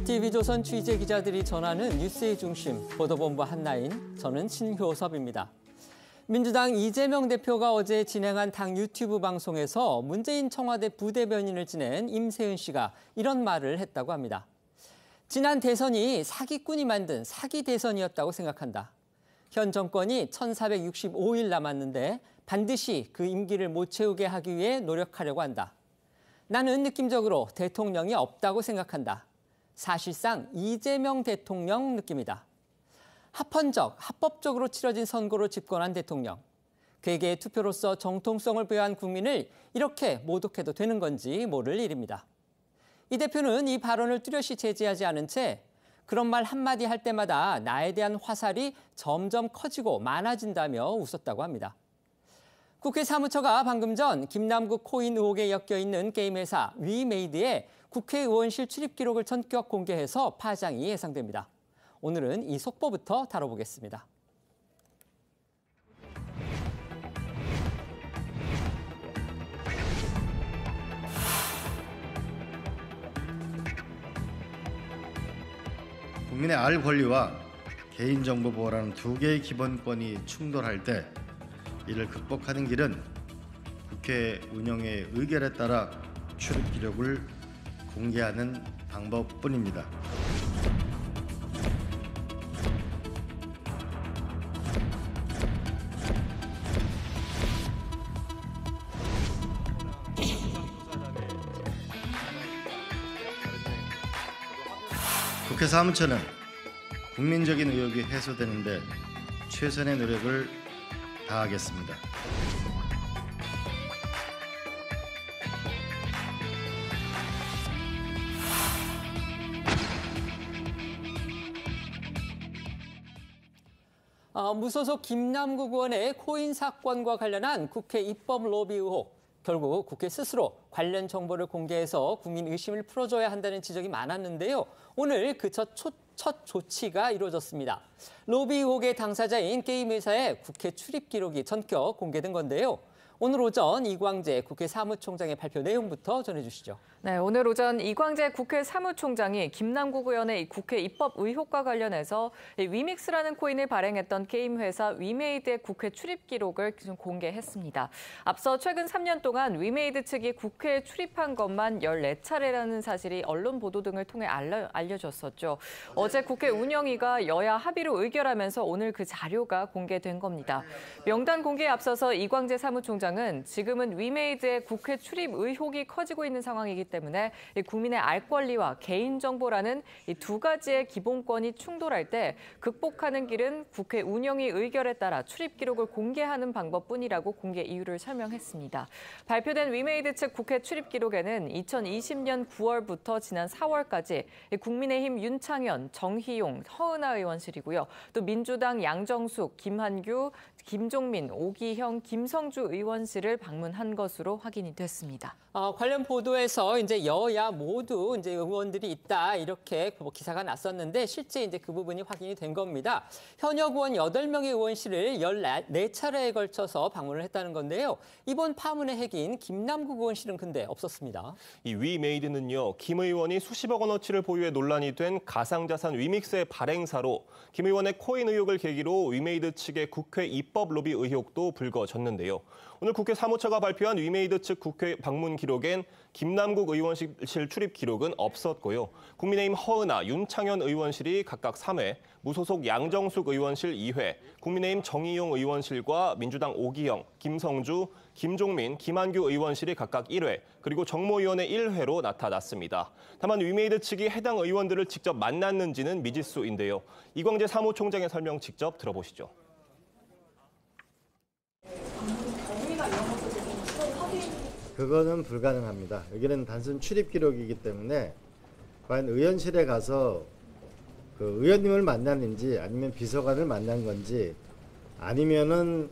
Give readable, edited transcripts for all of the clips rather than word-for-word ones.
TV조선 취재기자들이 전하는 뉴스의 중심, 보도본부 한나인, 저는 신효섭입니다. 민주당 이재명 대표가 어제 진행한 당 유튜브 방송에서 문재인 청와대 부대변인을 지낸 임세은 씨가 이런 말을 했다고 합니다. 지난 대선이 사기꾼이 만든 사기 대선이었다고 생각한다. 현 정권이 1465일 남았는데 반드시 그 임기를 못 채우게 하기 위해 노력하려고 한다. 나는 느낌적으로 대통령이 없다고 생각한다. 사실상 이재명 대통령 느낌이다. 합법적으로 치러진 선거로 집권한 대통령. 그에게 투표로서 정통성을 부여한 국민을 이렇게 모독해도 되는 건지 모를 일입니다. 이 대표는 이 발언을 뚜렷이 제지하지 않은 채 그런 말 한마디 할 때마다 나에 대한 화살이 점점 커지고 많아진다며 웃었다고 합니다. 국회 사무처가 방금 전 김남국 코인 의혹에 엮여있는 게임 회사 위메이드의 국회의원실 출입 기록을 전격 공개해서 파장이 예상됩니다. 오늘은 이 속보부터 다뤄보겠습니다. 국민의 알 권리와 개인정보 보호라는 두 개의 기본권이 충돌할 때 이를 극복하는 길은 국회 운영의 의결에 따라 출입 기록을 공개하는 방법뿐입니다. 국회 사무처는 국민적인 의혹이 해소되는 데 최선의 노력을 다하겠습니다. 무소속 김남국 의원의 코인 사건과 관련한 국회 입법 로비 의혹. 결국 국회 스스로 관련 정보를 공개해서 국민 의심을 풀어줘야 한다는 지적이 많았는데요. 오늘 그 첫 조치가 이루어졌습니다. 로비 의혹의 당사자인 게임 회사의 국회 출입 기록이 전격 공개된 건데요. 오늘 오전 이광재 국회 사무총장의 발표 내용부터 전해주시죠. 네, 오늘 오전 이광재 국회 사무총장이 김남국 의원의 국회 입법 의혹과 관련해서 위믹스라는 코인을 발행했던 게임 회사 위메이드의 국회 출입 기록을 공개했습니다. 앞서 최근 3년 동안 위메이드 측이 국회에 출입한 것만 14차례라는 사실이 언론 보도 등을 통해 알려졌었죠. 어제 국회 운영위가 여야 합의로 의결하면서 오늘 그 자료가 공개된 겁니다. 명단 공개에 앞서서 이광재 사무총장은 지금은 위메이드의 국회 출입 의혹이 커지고 있는 상황이기 때문에 국민의 알 권리와 개인정보라는 이 두 가지의 기본권이 충돌할 때 극복하는 길은 국회 운영위 의결에 따라 출입 기록을 공개하는 방법뿐이라고 공개 이유를 설명했습니다. 발표된 위메이드 측 국회 출입 기록에는 2020년 9월부터 지난 4월까지 국민의힘 윤창현, 정희용, 허은하 의원실이고요. 또 민주당 양정숙, 김한규, 김종민, 오기형, 김성주 의원실을 방문한 것으로 확인이 됐습니다. 관련 보도에서 이제 여야 모두 이제 의원들이 있다 이렇게 기사가 났었는데 실제 이제 그 부분이 확인이 된 겁니다. 현역 의원 8명의 의원실을 14차례에 걸쳐서 방문을 했다는 건데요. 이번 파문의 핵인 김남국 의원실은 근데 없었습니다. 이 위메이드는요, 김 의원이 수십억 원어치를 보유해 논란이 된 가상자산 위믹스의 발행사로 김 의원의 코인 의혹을 계기로 위메이드 측의 국회 입법 로비 의혹도 불거졌는데요. 오늘 국회 사무처가 발표한 위메이드 측 국회 방문 기록엔 김남국 의원실 출입 기록은 없었고요. 국민의힘 허은하, 윤창현 의원실이 각각 3회, 무소속 양정숙 의원실 2회, 국민의힘 정의용 의원실과 민주당 오기형, 김성주, 김종민, 김한규 의원실이 각각 1회, 그리고 정모위원회 1회로 나타났습니다. 다만 위메이드 측이 해당 의원들을 직접 만났는지는 미지수인데요. 이광재 사무총장의 설명 직접 들어보시죠. 그거는 불가능합니다. 여기는 단순 출입 기록이기 때문에 과연 의원실에 가서 그 의원님을 만났는지 아니면 비서관을 만난 건지 아니면은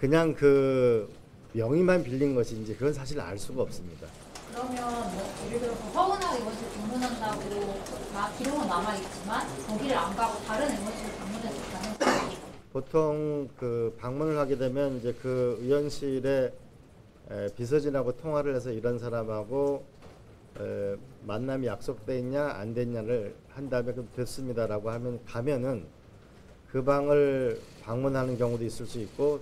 그냥 그 명의만 빌린 것인지 그건 사실 알 수가 없습니다. 그러면 뭐 예를 들어서 허은하 의원실 방문한다고 기록은 남아있지만 거기를 안 가고 다른 의원실을 방문했었다는 거예요? 보통 그 방문을 하게 되면 이제 그 의원실에 비서진하고 통화를 해서 이런 사람하고 만남이 약속돼 있냐 안 됐냐를 한 다음에 그럼 됐습니다라고 가면은 그 방을 방문하는 경우도 있을 수 있고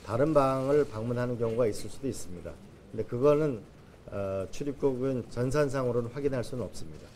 다른 방을 방문하는 경우가 있을 수도 있습니다. 근데 그거는 출입국은 전산상으로는 확인할 수는 없습니다.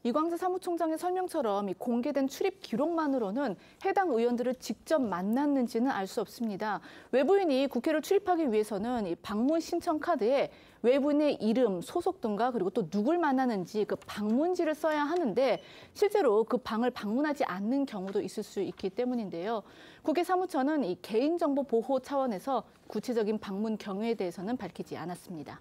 이광재 사무총장의 설명처럼 이 공개된 출입 기록만으로는 해당 의원들을 직접 만났는지는 알 수 없습니다. 외부인이 국회를 출입하기 위해서는 이 방문 신청 카드에 외부인의 이름, 소속 등과 그리고 또 누굴 만나는지 그 방문지를 써야 하는데 실제로 그 방을 방문하지 않는 경우도 있을 수 있기 때문인데요. 국회 사무처는 이 개인정보 보호 차원에서 구체적인 방문 경위에 대해서는 밝히지 않았습니다.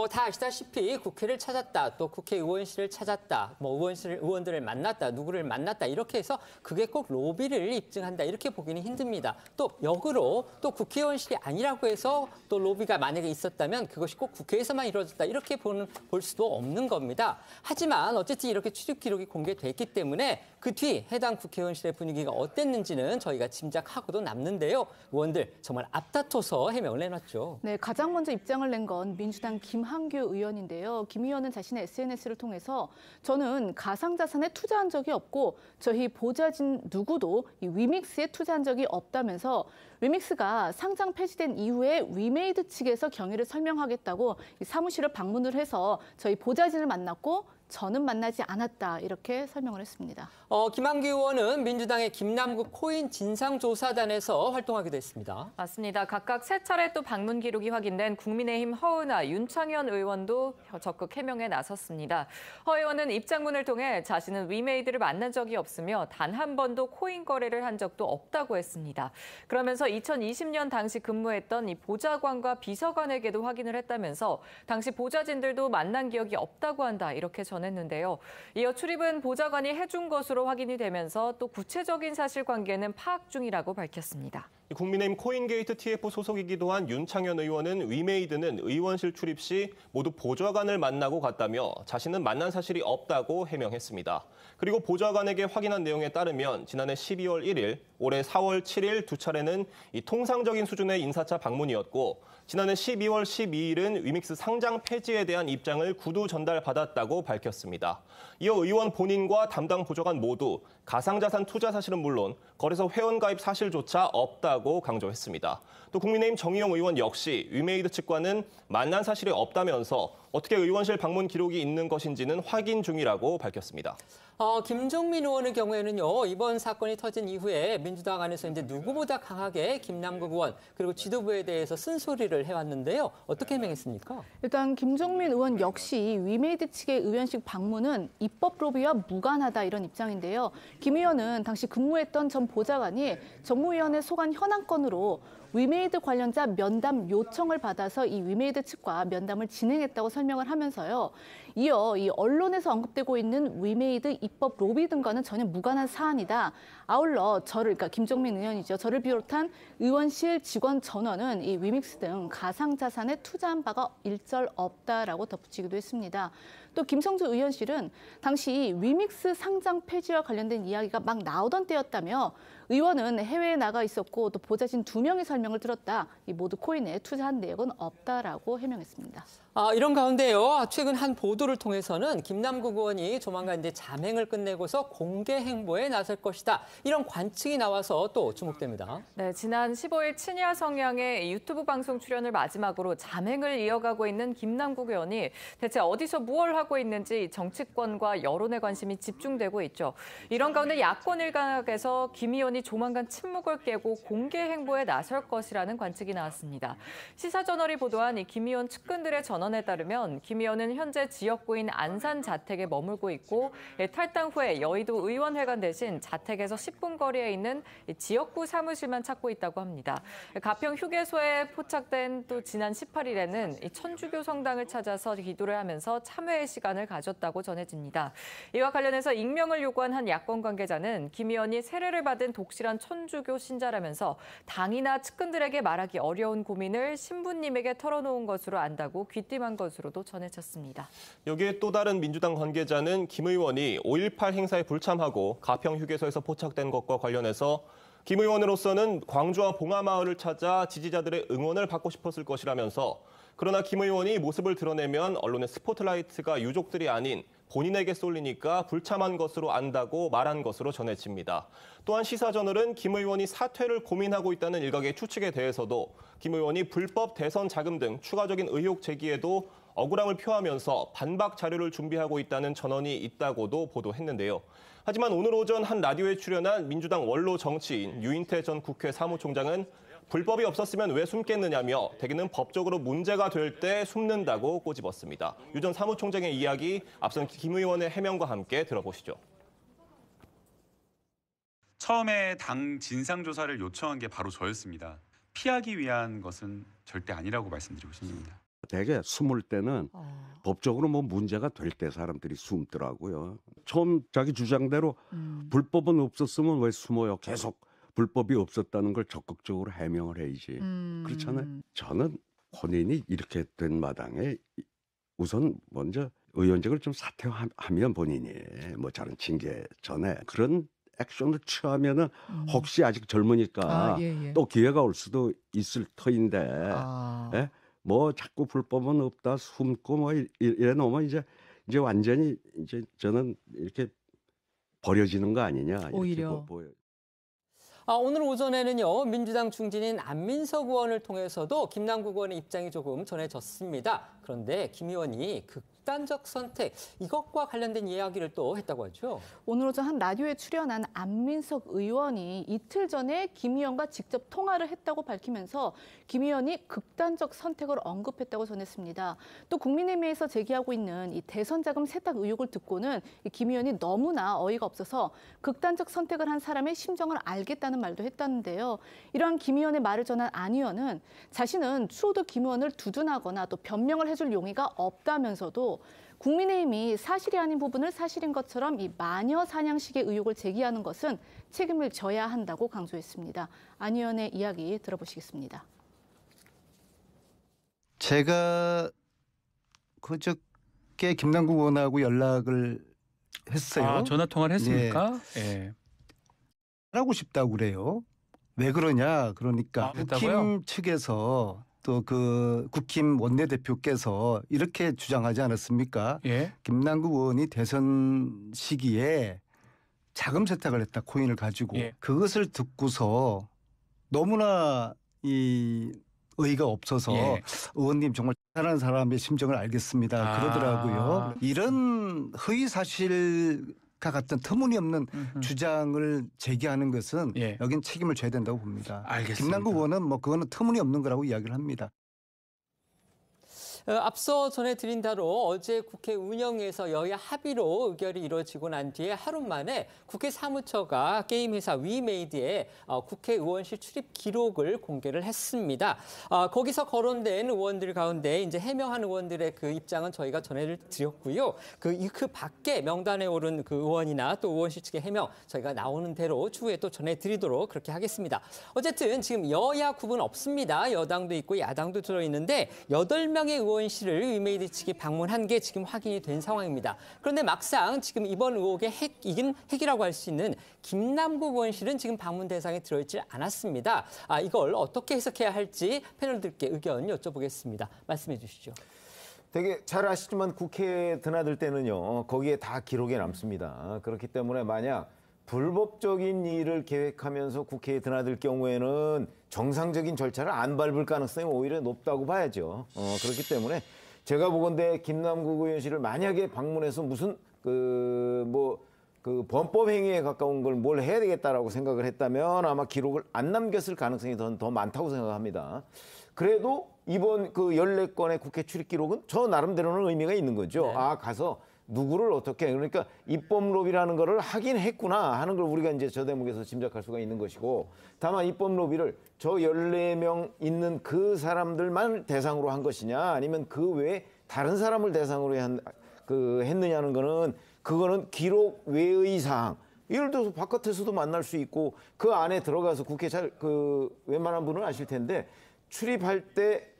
다 아시다시피 국회를 찾았다, 또 국회의원실을 찾았다, 의원들을 만났다, 누구를 만났다 이렇게 해서 그게 꼭 로비를 입증한다 이렇게 보기는 힘듭니다. 또 역으로 또 국회의원실이 아니라고 해서 또 로비가 만약에 있었다면 그것이 꼭 국회에서만 이루어졌다 이렇게 볼 수도 없는 겁니다. 하지만 어쨌든 이렇게 출입 기록이 공개됐기 때문에 그 뒤 해당 국회의원실의 분위기가 어땠는지는 저희가 짐작하고도 남는데요. 의원들 정말 앞다퉈서 해명을 내놨죠. 네, 가장 먼저 입장을 낸 건 민주당 김한규 의원인데요. 김 의원은 자신의 SNS를 통해서 저는 가상자산에 투자한 적이 없고 저희 보좌진 누구도 이 위믹스에 투자한 적이 없다면서 위믹스가 상장 폐지된 이후에 위메이드 측에서 경위를 설명하겠다고 사무실을 방문을 해서 저희 보좌진을 만났고 저는 만나지 않았다 이렇게 설명을 했습니다. 김한규 의원은 민주당의 김남국 코인 진상조사단에서 활동하기도 했습니다. 맞습니다. 각각 3차례 또 방문 기록이 확인된 국민의힘 허은하, 윤창현 의원도 적극 해명에 나섰습니다. 허 의원은 입장문을 통해 자신은 위메이드를 만난 적이 없으며 단 한 번도 코인 거래를 한 적도 없다고 했습니다. 그러면서 2020년 당시 근무했던 이 보좌관과 비서관에게도 확인을 했다면서 당시 보좌진들도 만난 기억이 없다고 한다 이렇게 전했는데요. 이어 출입은 보좌관이 해준 것으로 확인이 되면서 또 구체적인 사실관계는 파악 중이라고 밝혔습니다. 국민의힘 코인게이트 TF 소속이기도 한 윤창현 의원은 위메이드는 의원실 출입 시 모두 보좌관을 만나고 갔다며 자신은 만난 사실이 없다고 해명했습니다. 그리고 보좌관에게 확인한 내용에 따르면 지난해 12월 1일, 올해 4월 7일 두 차례는 이 통상적인 수준의 인사차 방문이었고 지난해 12월 12일은 위믹스 상장 폐지에 대한 입장을 구두 전달받았다고 밝혔습니다. 이어 의원 본인과 담당 보좌관 모두 가상자산 투자 사실은 물론 거래소 회원가입 사실조차 없다고 강조했습니다. 또 국민의힘 정의용 의원 역시 위메이드 측과는 만난 사실이 없다면서 어떻게 의원실 방문 기록이 있는 것인지는 확인 중이라고 밝혔습니다. 김종민 의원의 경우에는요, 이번 사건이 터진 이후에 민주당 안에서 이제 누구보다 강하게 김남국 의원 그리고 지도부에 대해서 쓴소리를 해왔는데요. 어떻게 해명했습니까? 일단 김종민 의원 역시 위메이드 측의 의원식 방문은 입법 로비와 무관하다 이런 입장인데요. 김 의원은 당시 근무했던 전 보좌관이 정무위원회 소관 현안 건으로 위메이드 관련자 면담 요청을 받아서 이 위메이드 측과 면담을 진행했다고 설명을 하면서요. 이어 이 언론에서 언급되고 있는 위메이드 입법 로비 등과는 전혀 무관한 사안이다. 아울러 그러니까 김종민 의원이죠. 저를 비롯한 의원실 직원 전원은 이 위믹스 등 가상자산에 투자한 바가 일절 없다라고 덧붙이기도 했습니다. 또 김성주 의원실은 당시 위믹스 상장 폐지와 관련된 이야기가 막 나오던 때였다며 의원은 해외에 나가 있었고 또 보좌진 2명의 설명을 들었다. 이 모두 코인에 투자한 내역은 없다라고 해명했습니다. 이런 가운데요. 최근 한 보도를 통해서는 김남국 의원이 조만간 이제 잠행을 끝내고서 공개 행보에 나설 것이다. 이런 관측이 나와서 또 주목됩니다. 네, 지난 15일 친야 성향의 유튜브 방송 출연을 마지막으로 잠행을 이어가고 있는 김남국 의원이 대체 어디서 무엇을 하고 있는지 정치권과 여론의 관심이 집중되고 있죠. 이런 가운데 야권 일각에서 김 의원이 조만간 침묵을 깨고 공개 행보에 나설 것이라는 관측이 나왔습니다. 시사저널이 보도한 이 김 의원 측근들의 전언에 따르면 김 의원은 현재 지역구인 안산 자택에 머물고 있고 탈당 후에 여의도 의원회관 대신 자택에서 10분 거리에 있는 지역구 사무실만 찾고 있다고 합니다. 가평 휴게소에 포착된 또 지난 18일에는 천주교 성당을 찾아서 기도를 하면서 참회의 시간을 가졌다고 전해집니다. 이와 관련해서 익명을 요구한 한 야권 관계자는 김 의원이 세례를 받은 독실한 천주교 신자라면서 당이나 측근들에게 말하기 어려운 고민을 신부님에게 털어놓은 것으로 안다고 귀띔한 것으로도 전해졌습니다. 여기에 또 다른 민주당 관계자는 김 의원이 5.18 행사에 불참하고 가평 휴게소에서 포착된 것과 관련해서 김 의원으로서는 광주와 봉하마을을 찾아 지지자들의 응원을 받고 싶었을 것이라면서 그러나 김 의원이 모습을 드러내면 언론의 스포트라이트가 유족들이 아닌 본인에게 쏠리니까 불참한 것으로 안다고 말한 것으로 전해집니다. 또한 시사저널은 김 의원이 사퇴를 고민하고 있다는 일각의 추측에 대해서도 김 의원이 불법 대선 자금 등 추가적인 의혹 제기에도 억울함을 표하면서 반박 자료를 준비하고 있다는 전언이 있다고도 보도했는데요. 하지만 오늘 오전 한 라디오에 출연한 민주당 원로 정치인 유인태 전 국회 사무총장은 불법이 없었으면 왜 숨겠느냐며 대개는 법적으로 문제가 될 때 숨는다고 꼬집었습니다. 유 전 사무총장의 이야기 앞선 김 의원의 해명과 함께 들어보시죠. 처음에 당 진상조사를 요청한 게 바로 저였습니다. 피하기 위한 것은 절대 아니라고 말씀드리고 싶습니다. 되게 숨을 때는 법적으로 뭐 문제가 될 때 사람들이 숨더라고요. 처음 자기 주장대로 불법은 없었으면 왜 숨어요? 계속 불법이 없었다는 걸 적극적으로 해명을 해야지. 그렇잖아요. 저는 본인이 이렇게 된 마당에 우선 먼저 의원직을 좀 사퇴하면 본인이 뭐 다른 징계 전에 그런 액션을 취하면은 혹시 아직 젊으니까 또 기회가 올 수도 있을 터인데 예? 뭐 자꾸 불법은 없다 숨고 뭐 이래 놓으면 이제 완전히 이제 저는 이렇게 버려지는 거 아니냐 오히려. 보여요. 오늘 오전에는요, 민주당 중진인 안민석 의원을 통해서도 김남국 의원의 입장이 조금 전해졌습니다. 그런데 김 의원이 극단적 선택, 이것과 관련된 이야기를 또 했다고 하죠. 오늘 오전 한 라디오에 출연한 안민석 의원이 이틀 전에 김 의원과 직접 통화를 했다고 밝히면서 김 의원이 극단적 선택을 언급했다고 전했습니다. 또 국민의힘에서 제기하고 있는 이 대선 자금 세탁 의혹을 듣고는 김 의원이 너무나 어이가 없어서 극단적 선택을 한 사람의 심정을 알겠다는 말도 했다는데요. 이러한 김 의원의 말을 전한 안 의원은 자신은 추후도 김 의원을 두둔하거나 또 변명을 해줄 용의가 없다면서도 국민의힘이 사실이 아닌 부분을 사실인 것처럼 이 마녀 사냥식의 의혹을 제기하는 것은 책임을 져야 한다고 강조했습니다. 안 의원의 이야기 들어보시겠습니다. 제가 그저께 김남국 의원하고 연락을 했어요. 전화 통화를 했습니까? 예. 하고 싶다고 그래요. 왜 그러냐? 그러니까 그랬다고요? 국힘 측에서 또 그 국힘 원내대표께서 이렇게 주장하지 않았습니까? 예. 김남국 의원이 대선 시기에 자금 세탁을 했다, 코인을 가지고. 예. 그것을 듣고서 너무나 이 의의가 없어서 예. 의원님 정말 잘하는 사람의 심정을 알겠습니다. 그러더라고요. 이런 허위 사실과 같은 터무니없는 주장을 제기하는 것은 예. 여긴 책임을 져야 된다고 봅니다. 알겠습니다. 김남국 의원은 뭐 그거는 터무니없는 거라고 이야기를 합니다. 앞서 전해드린 대로 어제 국회 운영위에서 여야 합의로 의결이 이루어지고 난 뒤에 하루 만에 국회 사무처가 게임 회사 위메이드의 국회의원실 출입 기록을 공개를 했습니다. 거기서 거론된 의원들 가운데 이제 해명한 의원들의 그 입장은 저희가 전해드렸고요. 그 밖에 명단에 오른 그 의원이나 또 의원실 측의 해명 저희가 나오는 대로 추후에 또 전해드리도록 그렇게 하겠습니다. 어쨌든 지금 여야 구분 없습니다. 여당도 있고 야당도 들어있는데 8명의 의원실을 위메이드 측이 방문한 게 지금 확인이 된 상황입니다. 그런데 막상 지금 이번 의혹의 핵이라고 할 수 있는 김남국 의원실은 지금 방문 대상에 들어있지 않았습니다. 이걸 어떻게 해석해야 할지 패널들께 의견 여쭤보겠습니다. 말씀해 주시죠. 되게 잘 아시지만 국회에 드나들 때는요, 거기에 다 기록에 남습니다. 그렇기 때문에 만약 불법적인 일을 계획하면서 국회에 드나들 경우에는 정상적인 절차를 안 밟을 가능성이 오히려 높다고 봐야죠. 그렇기 때문에 제가 보건대 김남국 의원실을 만약에 방문해서 무슨 범법 행위에 가까운 걸 뭘 해야 되겠다라고 생각을 했다면 아마 기록을 안 남겼을 가능성이 더 많다고 생각합니다. 그래도 이번 그 14건의 국회 출입 기록은 저 나름대로는 의미가 있는 거죠. 네. 가서 누구를 어떻게, 그러니까 입법 로비라는 거를 하긴 했구나 하는 걸 우리가 이제 저 대목에서 짐작할 수가 있는 것이고, 다만 입법 로비를 저 14명 있는 그 사람들만 대상으로 한 것이냐 아니면 그 외에 다른 사람을 대상으로 했느냐는 거는 그거는 기록 외의 사항. 예를 들어서 바깥에서도 만날 수 있고 그 안에 들어가서 국회 웬만한 분은 아실 텐데 출입할 때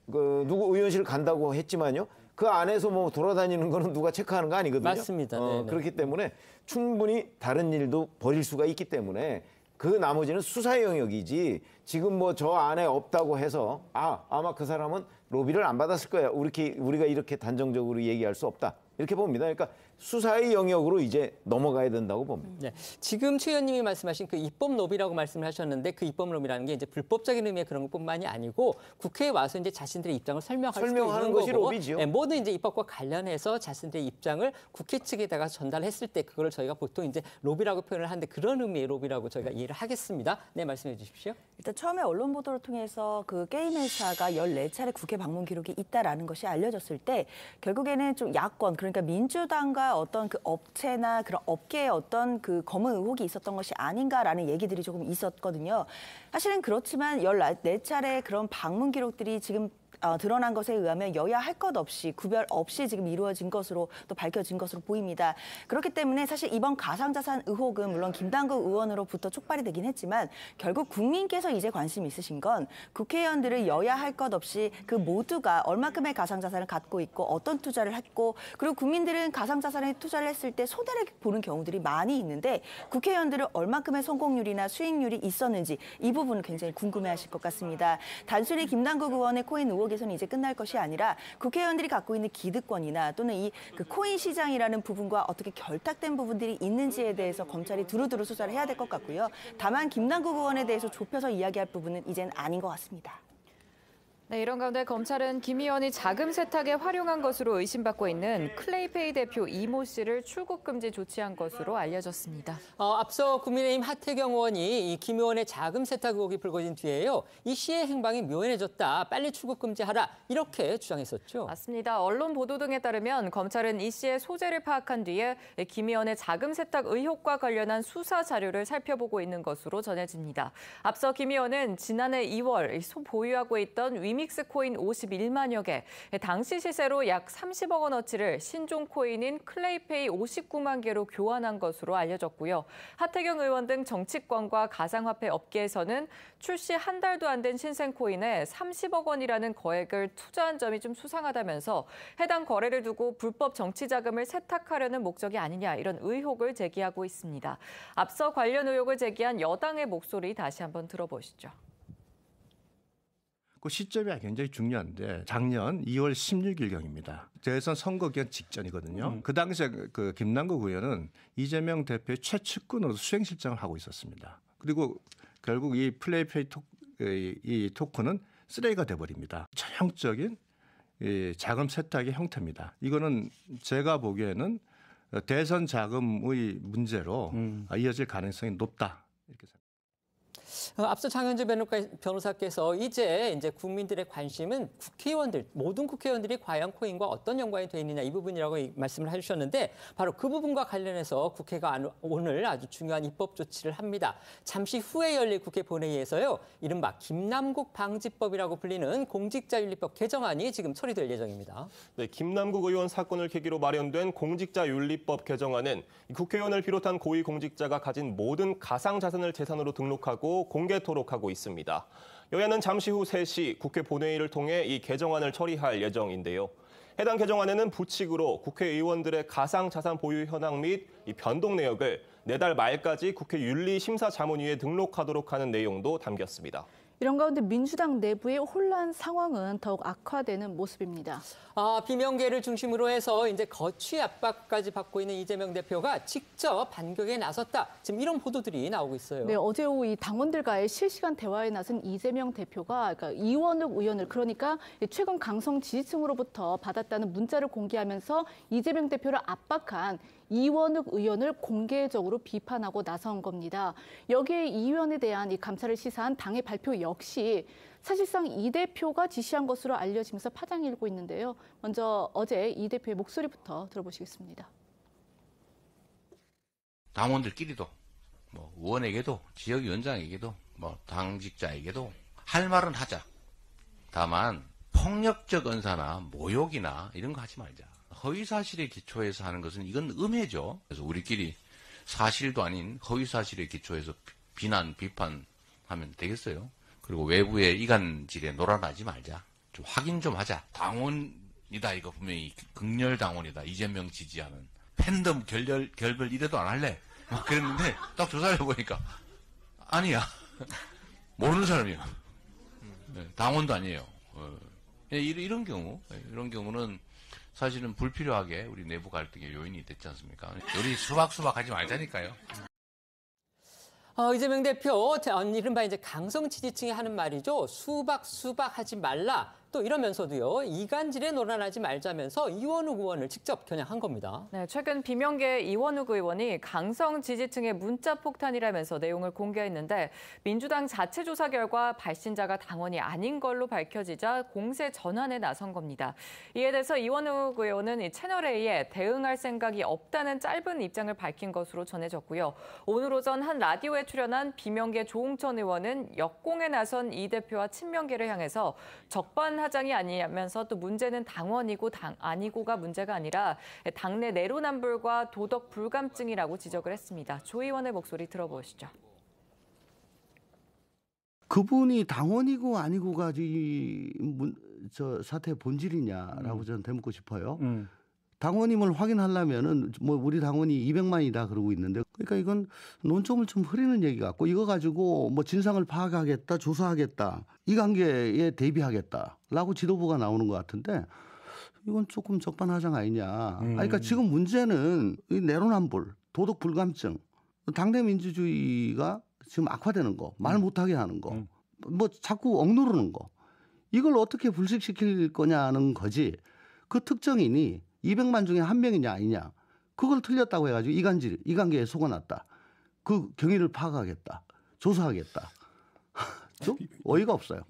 누구 의원실 간다고 했지만요. 그 안에서 뭐 돌아다니는 거는 누가 체크하는 거 아니거든요. 맞습니다. 그렇기 때문에 충분히 다른 일도 벌일 수가 있기 때문에 그 나머지는 수사 영역이지 지금 뭐 저 안에 없다고 해서 아마 그 사람은 로비를 안 받았을 거예요. 우리가 이렇게 단정적으로 얘기할 수 없다. 이렇게 봅니다. 그러니까 수사의 영역으로 이제 넘어가야 된다고 봅니다. 네, 지금 최 의원님이 말씀하신 그 입법 로비라고 말씀을 하셨는데 그 입법 로비라는 게 이제 불법적인 의미의 그런 것뿐만이 아니고 국회에 와서 이제 자신들의 입장을 설명하는 것이 거고, 로비죠. 네, 모든 이제 입법과 관련해서 자신들의 입장을 국회 측에다가 전달했을 때 그걸 저희가 보통 이제 로비라고 표현을 하는데 그런 의미의 로비라고 저희가 이해를 하겠습니다. 네, 말씀해 주십시오. 일단 처음에 언론 보도를 통해서 그 게임 회사가 14차례 국회 방문 기록이 있다라는 것이 알려졌을 때 결국에는 좀 야권 그러니까 민주당과 어떤 그 업체나 그런 업계의 어떤 그 검은 의혹이 있었던 것이 아닌가라는 얘기들이 조금 있었거든요. 사실은 그렇지만 14차례 그런 방문 기록들이 지금 드러난 것에 의하면 여야 할 것 없이 구별 없이 지금 이루어진 것으로 또 밝혀진 것으로 보입니다. 그렇기 때문에 사실 이번 가상자산 의혹은 물론 김남국 의원으로부터 촉발이 되긴 했지만 결국 국민께서 이제 관심이 있으신 건 국회의원들을 여야 할 것 없이 그 모두가 얼마큼의 가상자산을 갖고 있고 어떤 투자를 했고 그리고 국민들은 가상자산에 투자를 했을 때 손해를 보는 경우들이 많이 있는데 국회의원들은 얼마큼의 성공률이나 수익률이 있었는지 이 부분을 굉장히 궁금해하실 것 같습니다. 단순히 김남국 의원의 코인 의혹에서는 이제 끝날 것이 아니라 국회의원들이 갖고 있는 기득권이나 또는 이 그 코인 시장이라는 부분과 어떻게 결탁된 부분들이 있는지에 대해서 검찰이 두루두루 수사를 해야 될 것 같고요. 다만 김남국 의원에 대해서 좁혀서 이야기할 부분은 이젠 아닌 것 같습니다. 네, 이런 가운데 검찰은 김 의원이 자금 세탁에 활용한 것으로 의심받고 있는 클레이페이 대표 이모 씨를 출국 금지 조치한 것으로 알려졌습니다. 앞서 국민의힘 하태경 의원이 이 김 의원의 자금 세탁 의혹이 불거진 뒤에요. 이 씨의 행방이 묘연해졌다. 빨리 출국 금지하라. 이렇게 주장했었죠. 맞습니다. 언론 보도 등에 따르면 검찰은 이 씨의 소재를 파악한 뒤에 김 의원의 자금 세탁 의혹과 관련한 수사 자료를 살펴보고 있는 것으로 전해집니다. 앞서 김 의원은 지난해 2월 보유하고 있던 위믹스 코인 51만여 개, 당시 시세로 약 30억 원어치를 신종 코인인 클레이페이 59만 개로 교환한 것으로 알려졌고요. 하태경 의원 등 정치권과 가상화폐 업계에서는 출시 한 달도 안 된 신생 코인에 30억 원이라는 거액을 투자한 점이 좀 수상하다면서 해당 거래를 두고 불법 정치 자금을 세탁하려는 목적이 아니냐 이런 의혹을 제기하고 있습니다. 앞서 관련 의혹을 제기한 여당의 목소리 다시 한번 들어보시죠. 그 시점이 굉장히 중요한데 작년 2월 16일경입니다. 대선 선거 기간 직전이거든요. 그 당시에 그 김남국 의원은 이재명 대표의 최측근으로 수행실장을 하고 있었습니다. 그리고 결국 이 플레이페이 이 토큰은 쓰레기가 돼버립니다. 전형적인 이 자금 세탁의 형태입니다. 이거는 제가 보기에는 대선 자금의 문제로 이어질 가능성이 높다 이렇게 생각합니다. 앞서 장현주 변호사께서 이제 국민들의 관심은 국회의원들, 모든 국회의원들이 과연 코인과 어떤 연관이 돼 있느냐 이 부분이라고 말씀을 해주셨는데 바로 그 부분과 관련해서 국회가 오늘 아주 중요한 입법 조치를 합니다. 잠시 후에 열릴 국회 본회의에서요. 이른바 김남국 방지법이라고 불리는 공직자윤리법 개정안이 지금 처리될 예정입니다. 네, 김남국 의원 사건을 계기로 마련된 공직자윤리법 개정안은 국회의원을 비롯한 고위공직자가 가진 모든 가상자산을 재산으로 등록하고 공개토록 하고 있습니다. 여야는 잠시 후 3시 국회 본회의를 통해 이 개정안을 처리할 예정인데요. 해당 개정안에는 부칙으로 국회의원들의 가상자산 보유 현황 및 이 변동 내역을 내달 말까지 국회 윤리심사자문위에 등록하도록 하는 내용도 담겼습니다. 이런 가운데 민주당 내부의 혼란 상황은 더욱 악화되는 모습입니다. 비명계를 중심으로 해서 이제 거취 압박까지 받고 있는 이재명 대표가 직접 반격에 나섰다. 지금 이런 보도들이 나오고 있어요. 네, 어제 오후 이 당원들과의 실시간 대화에 나선 이재명 대표가 이원욱 의원을 그러니까 최근 강성 지지층으로부터 받았다는 문자를 공개하면서 이재명 대표를 압박한 이원욱 의원을 공개적으로 비판하고 나선 겁니다. 여기에 이 의원에 대한 이 감찰을 시사한 당의 발표 역시 사실상 이 대표가 지시한 것으로 알려지면서 파장이 일고 있는데요. 먼저 어제 이 대표의 목소리부터 들어보시겠습니다. 당원들끼리도 의원에게도 지역위원장에게도 당직자에게도 할 말은 하자. 다만 폭력적 언사나 모욕이나 이런 거 하지 말자. 허위사실에 기초해서 하는 것은 이건 음해죠. 그래서 우리끼리 사실도 아닌 허위사실에 기초해서 비난, 비판하면 되겠어요. 그리고 외부의 이간질에 놀아나지 말자. 좀 확인 좀 하자. 당원이다 이거 분명히 극렬 당원이다. 이재명 지지하는. 팬덤 결별 이래도 안 할래. 막 그랬는데 딱 조사를 해보니까 아니야. 모르는 사람이야. 당원도 아니에요. 이런 경우는 사실은 불필요하게 우리 내부 갈등의 요인이 됐지 않습니까? 우리 수박 하지 말자니까요. 이재명 대표, 이른바 이제 강성 지지층이 하는 말이죠. 수박 하지 말라. 또 이러면서도요, 이간질에 놀아나지 말자면서 이원욱 의원을 직접 겨냥한 겁니다. 네, 최근 비명계 이원욱 의원이 강성 지지층의 문자 폭탄이라면서 내용을 공개했는데 민주당 자체 조사 결과 발신자가 당원이 아닌 걸로 밝혀지자 공세 전환에 나선 겁니다. 이에 대해서 이원욱 의원은 이 채널A에 대응할 생각이 없다는 짧은 입장을 밝힌 것으로 전해졌고요. 오늘 오전 한 라디오에 출연한 비명계 조홍천 의원은 역공에 나선 이 대표와 친명계를 향해서 적반하장이 아니면서 또 문제는 당원이고 아니고가 문제가 아니라 당내 내로남불과 도덕 불감증이라고 지적을 했습니다. 조 의원의 목소리 들어보시죠. 그분이 당원이고 아니고가 저 사태의 본질이냐라고 저는 되묻고 싶어요. 당원임을 확인하려면은 뭐 우리 당원이 200만이다 그러고 있는데, 그러니까 이건 논점을 좀 흐리는 얘기 같고, 이거 가지고 뭐 진상을 파악하겠다, 조사하겠다, 이 관계에 대비하겠다라고 지도부가 나오는 것 같은데, 이건 조금 적반하장 아니냐. 그러니까 지금 문제는 이 내로남불, 도덕 불감증, 당내 민주주의가 지금 악화되는 거, 말 못하게 하는 거, 뭐 자꾸 억누르는 거, 이걸 어떻게 불식시킬 거냐는 거지. 그 특정인이 200만 중에 한 명이냐 아니냐, 그걸 틀렸다고 해가지고 이 관계에 속아놨다. 그 경위를 파악하겠다, 조사하겠다. 좀 어이가 없어요.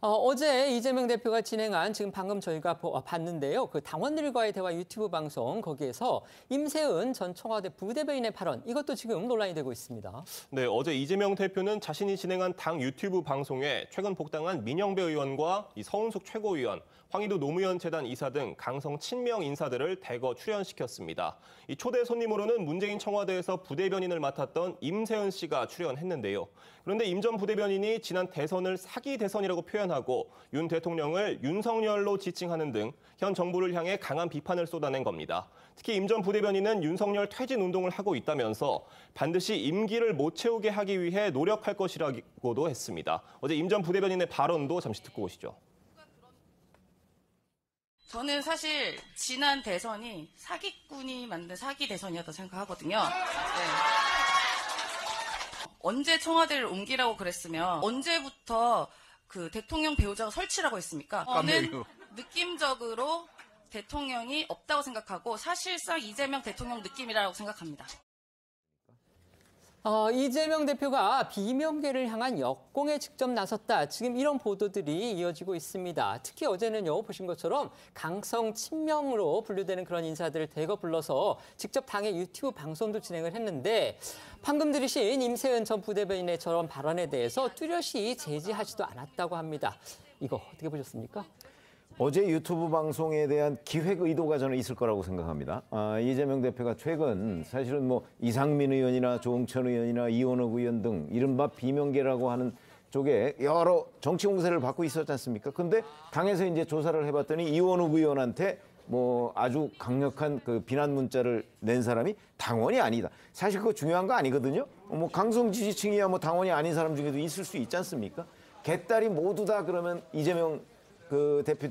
어제 이재명 대표가 진행한, 지금 방금 저희가 봤는데요, 그 당원들과의 대화 유튜브 방송, 거기에서 임세은 전 청와대 부대변인의 발언, 이것도 지금 논란이 되고 있습니다. 네, 어제 이재명 대표는 자신이 진행한 당 유튜브 방송에 최근 복당한 민영배 의원과 이 서은숙 최고위원, 황희도 노무현 재단 이사 등 강성 친명 인사들을 대거 출연시켰습니다. 이 초대 손님으로는 문재인 청와대에서 부대변인을 맡았던 임세은 씨가 출연했는데요. 그런데 임 전 부대변인이 지난 대선을 사기 대선이라고 표현하고 윤 대통령을 윤석열로 지칭하는 등 현 정부를 향해 강한 비판을 쏟아낸 겁니다. 특히 임 전 부대변인은 윤석열 퇴진 운동을 하고 있다면서 반드시 임기를 못 채우게 하기 위해 노력할 것이라고도 했습니다. 어제 임 전 부대변인의 발언도 잠시 듣고 오시죠. 저는 사실 지난 대선이 사기꾼이 만든 사기 대선이었다고 생각하거든요. 네. 언제 청와대를 옮기라고 그랬으면 언제부터 그 대통령 배우자가 설치라고 했습니까? 저는 느낌적으로 대통령이 없다고 생각하고 사실상 이재명 대통령 느낌이라고 생각합니다. 이재명 대표가 비명계를 향한 역공에 직접 나섰다. 지금 이런 보도들이 이어지고 있습니다. 특히 어제는요, 보신 것처럼 강성 친명으로 분류되는 그런 인사들을 대거 불러서 직접 당의 유튜브 방송도 진행을 했는데, 방금 들으신 임세은 전 부대변인의 저런 발언에 대해서 뚜렷이 제지하지도 않았다고 합니다. 이거 어떻게 보셨습니까? 어제 유튜브 방송에 대한 기획 의도가 저는 있을 거라고 생각합니다. 이재명 대표가 최근 사실은 뭐 이상민 의원이나 조홍천 의원이나 이원욱 의원 등 이른바 비명계라고 하는 쪽에 여러 정치 공세를 받고 있었지 않습니까? 근데 당에서 이제 조사를 해봤더니 이원욱 의원한테 뭐 아주 강력한 그 비난 문자를 낸 사람이 당원이 아니다. 사실 그거 중요한 거 아니거든요. 뭐 강성 지지층이야 뭐 당원이 아닌 사람 중에도 있을 수 있지 않습니까? 개딸이 모두 다 그러면 이재명 그 대표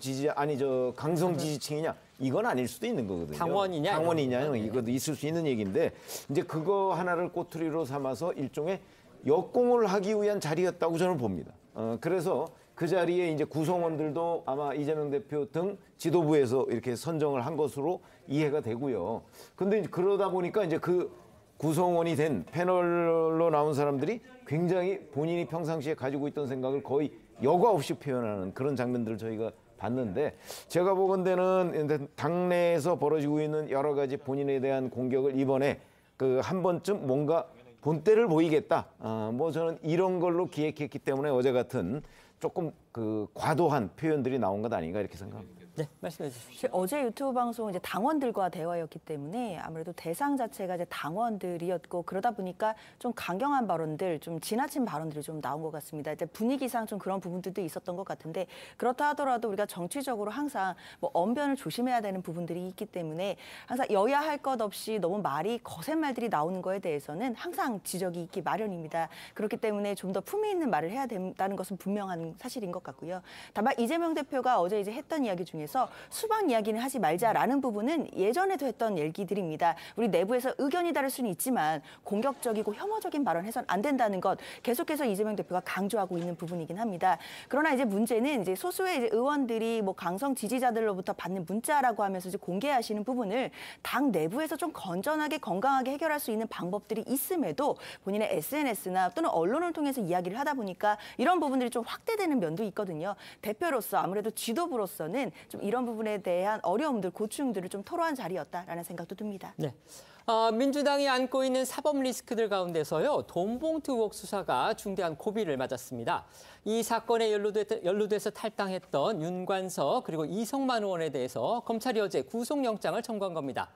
강성 지지층이냐? 이건 아닐 수도 있는 거거든요. 당원이냐? 이것도 있을 수 있는 얘기인데, 이제 그거 하나를 꼬투리로 삼아서 일종의 역공을 하기 위한 자리였다고 저는 봅니다. 그래서 그 자리에 이제 구성원들도 아마 이재명 대표 등 지도부에서 이렇게 선정을 한 것으로 이해가 되고요. 근데 그러다 보니까 이제 그 구성원이 된 패널로 나온 사람들이 굉장히 본인이 평상시에 가지고 있던 생각을 거의 여과 없이 표현하는 그런 장면들을 저희가 봤는데, 제가 보건대는 당내에서 벌어지고 있는 여러 가지 본인에 대한 공격을 이번에 그 한 번쯤 뭔가 본때를 보이겠다. 뭐 저는 이런 걸로 기획했기 때문에 어제 같은 조금 그 과도한 표현들이 나온 것 아닌가 이렇게 생각합니다. 네, 말씀해 주십시오. 어제 유튜브 방송은 이제 당원들과 대화였기 때문에 아무래도 대상 자체가 이제 당원들이었고 그러다 보니까 좀 강경한 발언들, 좀 지나친 발언들이 좀 나온 것 같습니다. 이제 분위기상 좀 그런 부분들도 있었던 것 같은데 그렇다 하더라도 우리가 정치적으로 항상 뭐 언변을 조심해야 되는 부분들이 있기 때문에 항상 여야 할 것 없이 너무 말이 거센 말들이 나오는 거에 대해서는 항상 지적이 있기 마련입니다. 그렇기 때문에 좀 더 품위 있는 말을 해야 된다는 것은 분명한 사실인 것 같고요. 다만 이재명 대표가 어제 이제 했던 이야기 중에서 수박 이야기는 하지 말자라는 부분은 예전에도 했던 얘기들입니다. 우리 내부에서 의견이 다를 수는 있지만 공격적이고 혐오적인 발언해서는 안 된다는 것 계속해서 이재명 대표가 강조하고 있는 부분이긴 합니다. 그러나 이제 문제는 이제 소수의 이제 의원들이 뭐 강성 지지자들로부터 받는 문자라고 하면서 이제 공개하시는 부분을 당 내부에서 좀 건전하게 건강하게 해결할 수 있는 방법들이 있음에도 본인의 SNS나 또는 언론을 통해서 이야기를 하다 보니까 이런 부분들이 좀 확대되는 면도 있거든요. 대표로서 아무래도 지도부로서는 좀 이런 부분에 대한 어려움들, 고충들을 좀 토로한 자리였다라는 생각도 듭니다. 네. 민주당이 안고 있는 사법 리스크들 가운데서요. 돈봉투 의혹 수사가 중대한 고비를 맞았습니다. 이 사건에 연루돼서 탈당했던 윤관석 그리고 이성만 의원에 대해서 검찰이 어제 구속영장을 청구한 겁니다.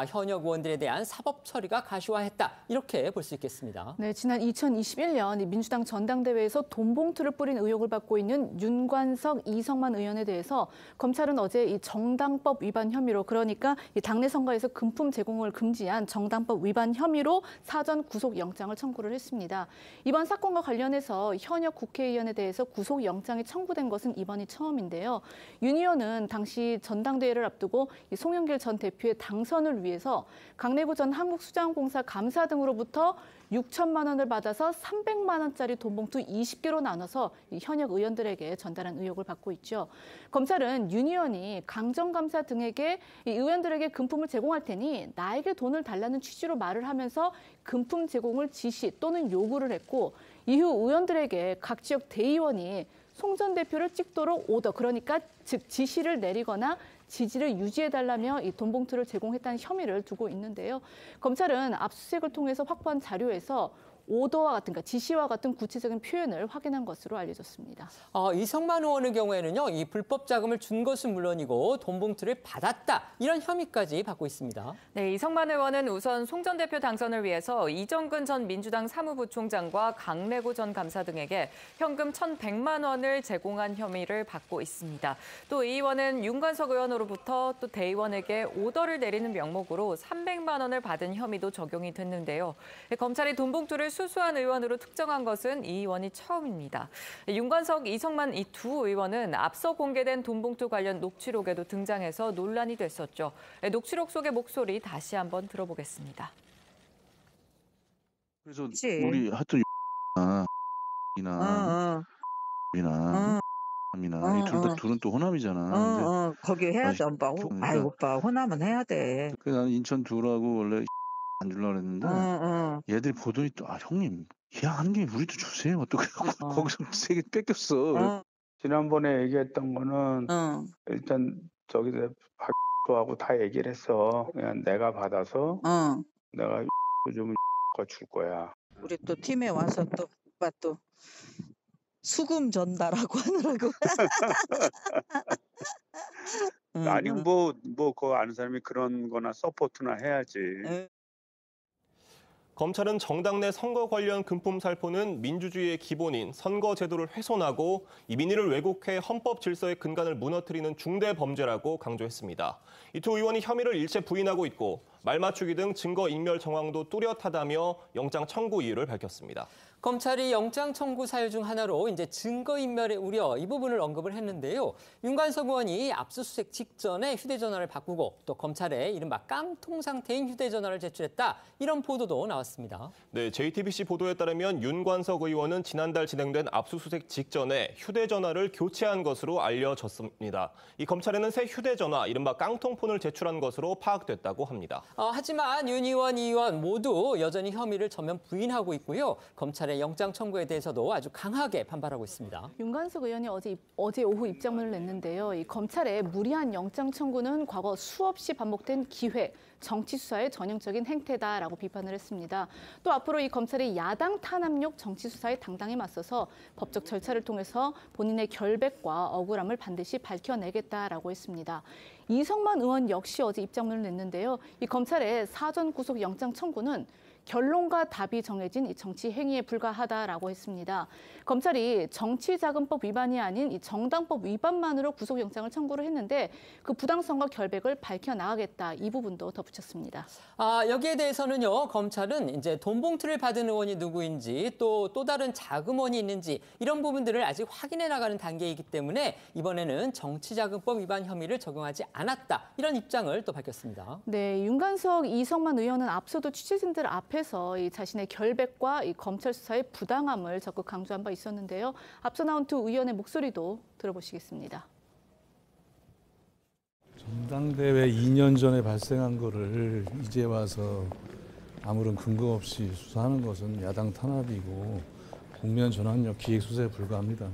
현역 의원들에 대한 사법 처리가 가시화했다. 이렇게 볼 수 있겠습니다. 네, 지난 2021년 민주당 전당대회에서 돈봉투를 뿌린 의혹을 받고 있는 윤관석, 이성만 의원에 대해서 검찰은 어제 이 정당법 위반 혐의로 그러니까 이 당내 선거에서 금품 제공을 금지한 정당법 위반 혐의로 사전 구속영장을 청구를 했습니다. 이번 사건과 관련해서 현역 국회의원에 대해서 구속영장이 청구된 것은 이번이 처음인데요. 윤 의원은 당시 전당대회를 앞두고 이 송영길 전 대표의 당선을 위해서 강내구 전 한국수자원공사 감사 등으로부터 6천만 원을 받아서 300만 원짜리 돈봉투 20개로 나눠서 이 현역 의원들에게 전달한 의혹을 받고 있죠. 검찰은 윤 의원이 강정감사 등에게 이 의원들에게 금품을 제공할 테니 나에게 돈을 달라는 취지로 말을 하면서 금품 제공을 지시 또는 요구를 했고 이후 의원들에게 각 지역 대의원이 송 전 대표를 찍도록 오더, 그러니까 즉 지시를 내리거나 지지를 유지해달라며 이 돈봉투를 제공했다는 혐의를 두고 있는데요. 검찰은 압수수색을 통해서 확보한 자료에서 오더와 같은, 그러니까 지시와 같은 구체적인 표현을 확인한 것으로 알려졌습니다. 이성만 의원의 경우에는요, 이 불법 자금을 준 것은 물론이고 돈봉투를 받았다 이런 혐의까지 받고 있습니다. 네, 이성만 의원은 우선 송 전 대표 당선을 위해서 이정근 전 민주당 사무부총장과 강내구 전 감사 등에게 현금 1,100만 원을 제공한 혐의를 받고 있습니다. 또 이 의원은 윤관석 의원으로부터 또 대의원에게 오더를 내리는 명목으로 300만 원을 받은 혐의도 적용이 됐는데요. 검찰이 돈봉투를 수수한 의원으로 특정한 것은 이 의원이 처음입니다. 윤관석, 이성만 이 두 의원은 앞서 공개된 돈봉투 관련 녹취록에도 등장해서 논란이 됐었죠. 녹취록 속의 목소리 다시 한번 들어보겠습니다. 그래서 우리 하여튼 이나 이 둘은 또 호남이잖아. 거기 해야 돼, 오빠. 아이, 오빠, 호남은 해야 돼. 그래서 나는 인천 두라고 원래 안 주려고 그랬는데 얘들이 보더니 또 형님 예약하는 게 우리도 주세요. 또 그래갖고 거기서 3개 뺏겼어. 지난번에 얘기했던 거는 일단 저기 박도하고 다 얘기를 했어. 그냥 내가 받아서 내가 좀 줄 거야. 우리 또 팀에 와서 또 오빠 또 수금 전달하고 하느라고. 아니 뭐 그거 아는 사람이 그런 거나 서포트나 해야지. 검찰은 정당 내 선거 관련 금품 살포는 민주주의의 기본인 선거 제도를 훼손하고 이 민의를 왜곡해 헌법 질서의 근간을 무너뜨리는 중대 범죄라고 강조했습니다. 이 두 의원이 혐의를 일체 부인하고 있고 말 맞추기 등 증거 인멸 정황도 뚜렷하다며 영장 청구 이유를 밝혔습니다. 검찰이 영장 청구 사유 중 하나로 이제 증거인멸의 우려 이 부분을 언급을 했는데요. 윤관석 의원이 압수수색 직전에 휴대전화를 바꾸고 또 검찰에 이른바 깡통 상태인 휴대전화를 제출했다. 이런 보도도 나왔습니다. 네, JTBC 보도에 따르면 윤관석 의원은 지난달 진행된 압수수색 직전에 휴대전화를 교체한 것으로 알려졌습니다. 이 검찰에는 새 휴대전화, 이른바 깡통폰을 제출한 것으로 파악됐다고 합니다. 하지만 윤 의원, 이 의원 모두 여전히 혐의를 전면 부인하고 있고요. 검찰의 영장 청구에 대해서도 아주 강하게 반발하고 있습니다. 윤관석 의원이 어제 오후 입장문을 냈는데요. 이 검찰의 무리한 영장 청구는 과거 수없이 반복된 기회 정치 수사의 전형적인 행태다라고 비판을 했습니다. 또 앞으로 이 검찰이 야당 탄압용 정치 수사에 당당히 맞서서 법적 절차를 통해서 본인의 결백과 억울함을 반드시 밝혀내겠다라고 했습니다. 이성만 의원 역시 어제 입장문을 냈는데요. 이 검찰의 사전 구속 영장 청구는 결론과 답이 정해진 이 정치 행위에 불과하다라고 했습니다. 검찰이 정치자금법 위반이 아닌 이 정당법 위반만으로 구속영장을 청구를 했는데 그 부당성과 결백을 밝혀나가겠다. 이 부분도 덧붙였습니다. 여기에 대해서는요. 검찰은 이제 돈 봉투를 받은 의원이 누구인지 또 다른 자금원이 있는지 이런 부분들을 아직 확인해 나가는 단계이기 때문에 이번에는 정치자금법 위반 혐의를 적용하지 않았다. 이런 입장을 또 밝혔습니다. 네, 윤관석, 이성만 의원은 앞서도 취재진들 앞에서 이 자신의 결백과 이 검찰 수사의 부당함을 적극 강조한 바 있었는데요. 앞서 나온 두 의원의 목소리도 들어보시겠습니다. 전당대회 2년 전에 발생한 거를 이제 와서 아무런 근거 없이 수사하는 것은 야당 탄압이고 국면 전환력 기획 수사에 불과합니다.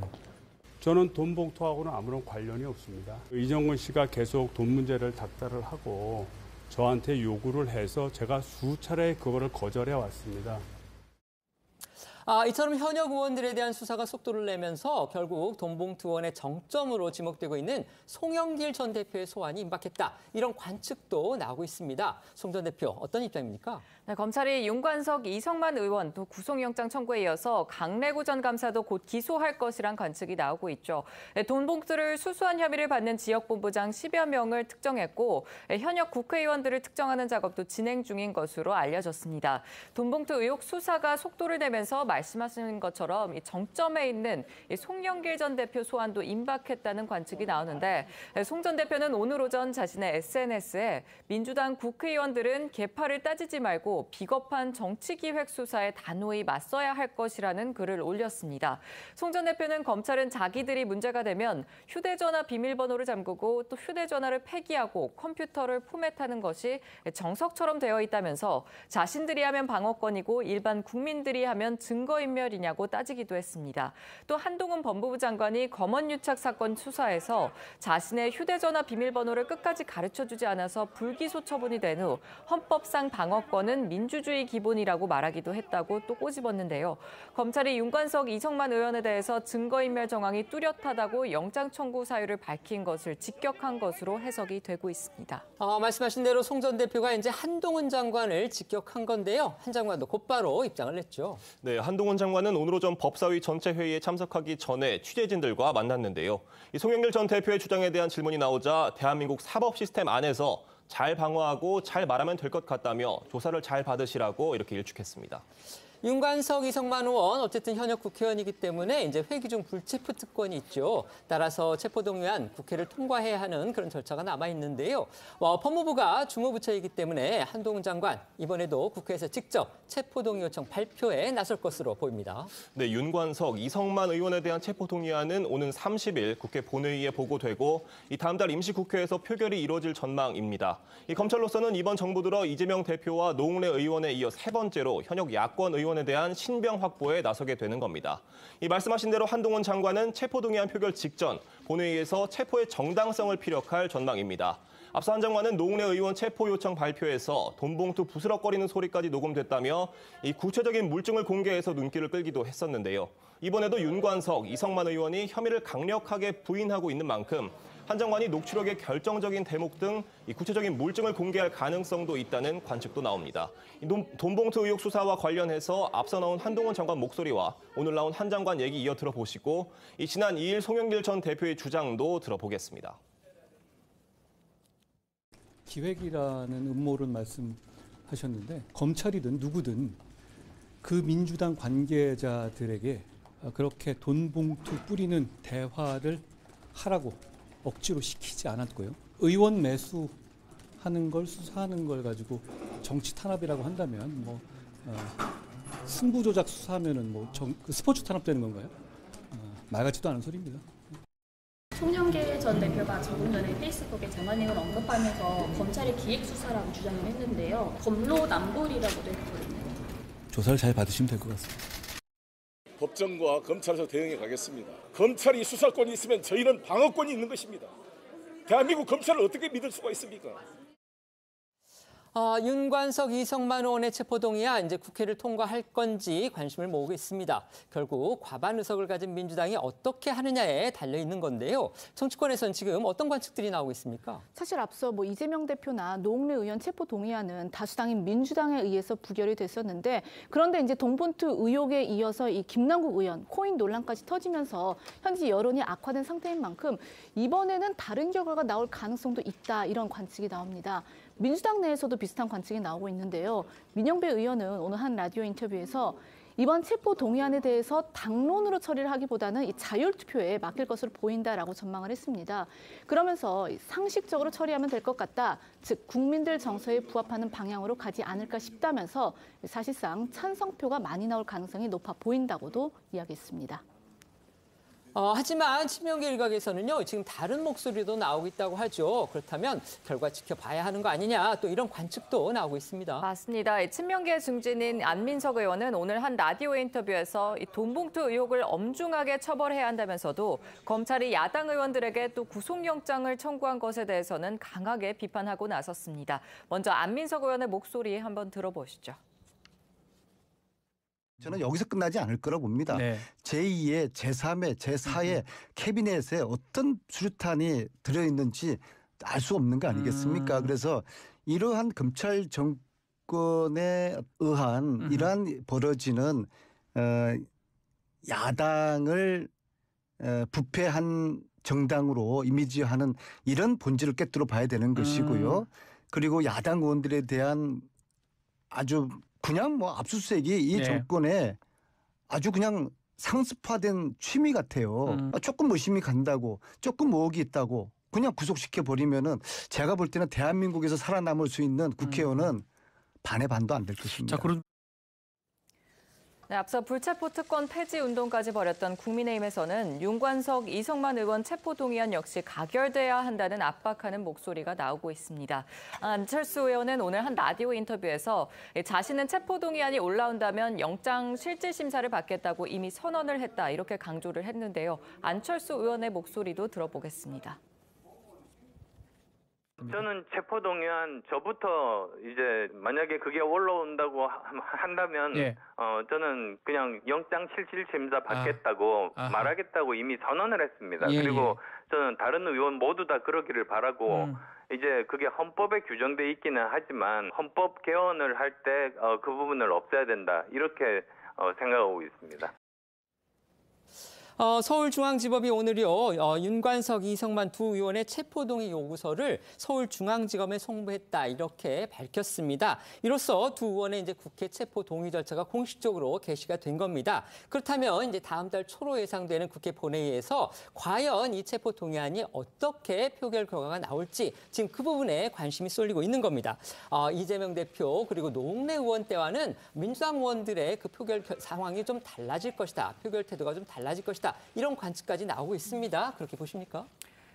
저는 돈 봉투하고는 아무런 관련이 없습니다. 이정근 씨가 계속 돈 문제를 닥달을 하고 저한테 요구를 해서 제가 수차례 그거를 거절해 왔습니다. 이처럼 현역 의원들에 대한 수사가 속도를 내면서 결국 돈봉투 의원의 정점으로 지목되고 있는 송영길 전 대표의 소환이 임박했다. 이런 관측도 나오고 있습니다. 송 전 대표, 어떤 입장입니까? 네, 검찰이 윤관석, 이성만 의원 또 구속영장 청구에 이어서 강래구 전 감사도 곧 기소할 것이란 관측이 나오고 있죠. 돈봉투를 수수한 혐의를 받는 지역본부장 10여 명을 특정했고 현역 국회의원들을 특정하는 작업도 진행 중인 것으로 알려졌습니다. 돈봉투 의혹 수사가 속도를 내면서 말씀하신 것처럼 정점에 있는 송영길 전 대표 소환도 임박했다는 관측이 나오는데 송 전 대표는 오늘 오전 자신의 SNS에 민주당 국회의원들은 계파를 따지지 말고 비겁한 정치기획 수사에 단호히 맞서야 할 것이라는 글을 올렸습니다. 송 전 대표는 검찰은 자기들이 문제가 되면 휴대전화 비밀번호를 잠그고 또 휴대전화를 폐기하고 컴퓨터를 포맷하는 것이 정석처럼 되어 있다면서 자신들이 하면 방어권이고 일반 국민들이 하면 증거인멸이냐고 따지기도 했습니다. 또 한동훈 법무부 장관이 검언유착 사건 수사에서 자신의 휴대전화 비밀번호를 끝까지 가르쳐주지 않아서 불기소 처분이 된 후 헌법상 방어권은 민주주의 기본이라고 말하기도 했다고 또 꼬집었는데요. 검찰이 윤관석, 이성만 의원에 대해서 증거인멸 정황이 뚜렷하다고 영장 청구 사유를 밝힌 것을 직격한 것으로 해석이 되고 있습니다. 말씀하신 대로 송 전 대표가 이제 한동훈 장관을 직격한 건데요. 한 장관도 곧바로 입장을 냈죠. 네, 한동훈 장관은 오늘 오전 법사위 전체 회의에 참석하기 전에 취재진들과 만났는데요. 이 송영길 전 대표의 주장에 대한 질문이 나오자 대한민국 사법 시스템 안에서 잘 방어하고 잘 말하면 될 것 같다며 조사를 잘 받으시라고 이렇게 일축했습니다. 윤관석, 이성만 의원 어쨌든 현역 국회의원이기 때문에 이제 회기 중 불체포 특권이 있죠. 따라서 체포동의안 국회를 통과해야 하는 그런 절차가 남아 있는데요. 법무부가 주무부처이기 때문에 한동훈 장관 이번에도 국회에서 직접 체포동의 요청 발표에 나설 것으로 보입니다. 네, 윤관석, 이성만 의원에 대한 체포동의안은 오는 30일 국회 본회의에 보고되고 이 다음 달 임시국회에서 표결이 이루어질 전망입니다. 이 검찰로서는 이번 정부 들어 이재명 대표와 노웅래 의원에 이어 세 번째로 현역 야권 의원에 대한 신병 확보에 나서게 되는 겁니다. 이 말씀하신 대로 한동훈 장관은 체포동의안 표결 직전 본회의에서 체포의 정당성을 피력할 전망입니다. 앞서 한 장관은 노웅래 의원 체포 요청 발표에서 돈봉투 부스럭거리는 소리까지 녹음됐다며 이 구체적인 물증을 공개해서 눈길을 끌기도 했었는데요. 이번에도 윤관석, 이성만 의원이 혐의를 강력하게 부인하고 있는 만큼 한 장관이 녹취록의 결정적인 대목 등 이 구체적인 물증을 공개할 가능성도 있다는 관측도 나옵니다. 돈봉투 의혹 수사와 관련해서 앞서 나온 한동훈 장관 목소리와 오늘 나온 한 장관 얘기 이어 들어보시고 지난 2일 송영길 전 대표의 주장도 들어보겠습니다. 기획이라는 음모를 말씀하셨는데 검찰이든 누구든 그 민주당 관계자들에게 그렇게 돈봉투 뿌리는 대화를 하라고 억지로 시키지 않았고요. 의원 매수하는 걸 수사하는 걸 가지고 정치 탄압이라고 한다면 승부 조작 수사하면은 스포츠 탄압되는 건가요? 말 같지도 않은 소리입니다. 송영길 전 대표가 조금 전에 페이스북에 장관님을 언급하면서 검찰의 기획 수사라고 주장을 했는데요. 검로 남불이라고도 했거든요. 조사를 잘 받으시면 될 것 같습니다. 법정과 검찰에서 대응해 가겠습니다. 검찰이 수사권이 있으면 저희는 방어권이 있는 것입니다. 대한민국 검찰을 어떻게 믿을 수가 있습니까? 윤관석, 이성만 의원의 체포동의안 이제 국회를 통과할 건지 관심을 모으고 있습니다. 결국 과반 의석을 가진 민주당이 어떻게 하느냐에 달려 있는 건데요. 정치권에서는 지금 어떤 관측들이 나오고 있습니까? 사실 앞서 이재명 대표나 노웅래 의원 체포동의안은 다수당인 민주당에 의해서 부결이 됐었는데 그런데 이제 돈봉투 의혹에 이어서 이 김남국 의원 코인 논란까지 터지면서 현재 여론이 악화된 상태인 만큼 이번에는 다른 결과가 나올 가능성도 있다 이런 관측이 나옵니다. 민주당 내에서도 비슷한 관측이 나오고 있는데요. 민영배 의원은 오늘 한 라디오 인터뷰에서 이번 체포 동의안에 대해서 당론으로 처리를 하기보다는 이 자율투표에 맡길 것으로 보인다라고 전망을 했습니다. 그러면서 상식적으로 처리하면 될 것 같다. 즉 국민들 정서에 부합하는 방향으로 가지 않을까 싶다면서 사실상 찬성표가 많이 나올 가능성이 높아 보인다고도 이야기했습니다. 하지만 친명계 일각에서는요, 지금 다른 목소리도 나오고 있다고 하죠. 그렇다면 결과 지켜봐야 하는 거 아니냐, 또 이런 관측도 나오고 있습니다. 맞습니다. 친명계 중진인 안민석 의원은 오늘 한 라디오 인터뷰에서 이 돈봉투 의혹을 엄중하게 처벌해야 한다면서도 검찰이 야당 의원들에게 또 구속영장을 청구한 것에 대해서는 강하게 비판하고 나섰습니다. 먼저 안민석 의원의 목소리 한번 들어보시죠. 저는 여기서 끝나지 않을 거라고 봅니다. 네. 제2의, 제3의, 제4의 캐비넷에 어떤 수류탄이 들어있는지 알 수 없는 거 아니겠습니까? 그래서 이러한 검찰 정권에 의한 이러한 벌어지는 야당을 부패한 정당으로 이미지하는 이런 본질을 꿰뚫어 봐야 되는 것이고요. 그리고 야당 의원들에 대한 아주 그냥 압수수색이 이 정권에 아주 그냥 상습화된 취미 같아요. 조금 의심이 간다고, 조금 의혹이 있다고 그냥 구속시켜 버리면은 제가 볼 때는 대한민국에서 살아남을 수 있는 국회의원은 반의 반도 안 될 것입니다. 자, 그럼 네, 앞서 불체포 특권 폐지 운동까지 벌였던 국민의힘에서는 윤관석, 이성만 의원 체포동의안 역시 가결돼야 한다는 압박하는 목소리가 나오고 있습니다. 안철수 의원은 오늘 한 라디오 인터뷰에서 자신은 체포동의안이 올라온다면 영장 실질심사를 받겠다고 이미 선언을 했다 이렇게 강조를 했는데요. 안철수 의원의 목소리도 들어보겠습니다. 저는 체포동의안 저부터 이제 만약에 그게 올라온다고 한다면 저는 그냥 영장 실질심사 받겠다고 말하겠다고 이미 선언을 했습니다. 그리고 저는 다른 의원 모두 다 그러기를 바라고 이제 그게 헌법에 규정돼 있기는 하지만 헌법 개헌을 할 때 그 부분을 없애야 된다 이렇게 생각하고 있습니다. 서울중앙지법이 오늘요 윤관석, 이성만 두 의원의 체포동의 요구서를 서울중앙지검에 송부했다 이렇게 밝혔습니다. 이로써 두 의원의 이제 국회 체포 동의 절차가 공식적으로 개시가 된 겁니다. 그렇다면 이제 다음 달 초로 예상되는 국회 본회의에서 과연 이 체포 동의안이 어떻게 표결 결과가 나올지 지금 그 부분에 관심이 쏠리고 있는 겁니다. 이재명 대표 그리고 노웅래 의원 때와는 민주당 의원들의 그 표결 상황이 좀 달라질 것이다. 표결 태도가 좀 달라질 것이다. 이런 관측까지 나오고 있습니다. 그렇게 보십니까?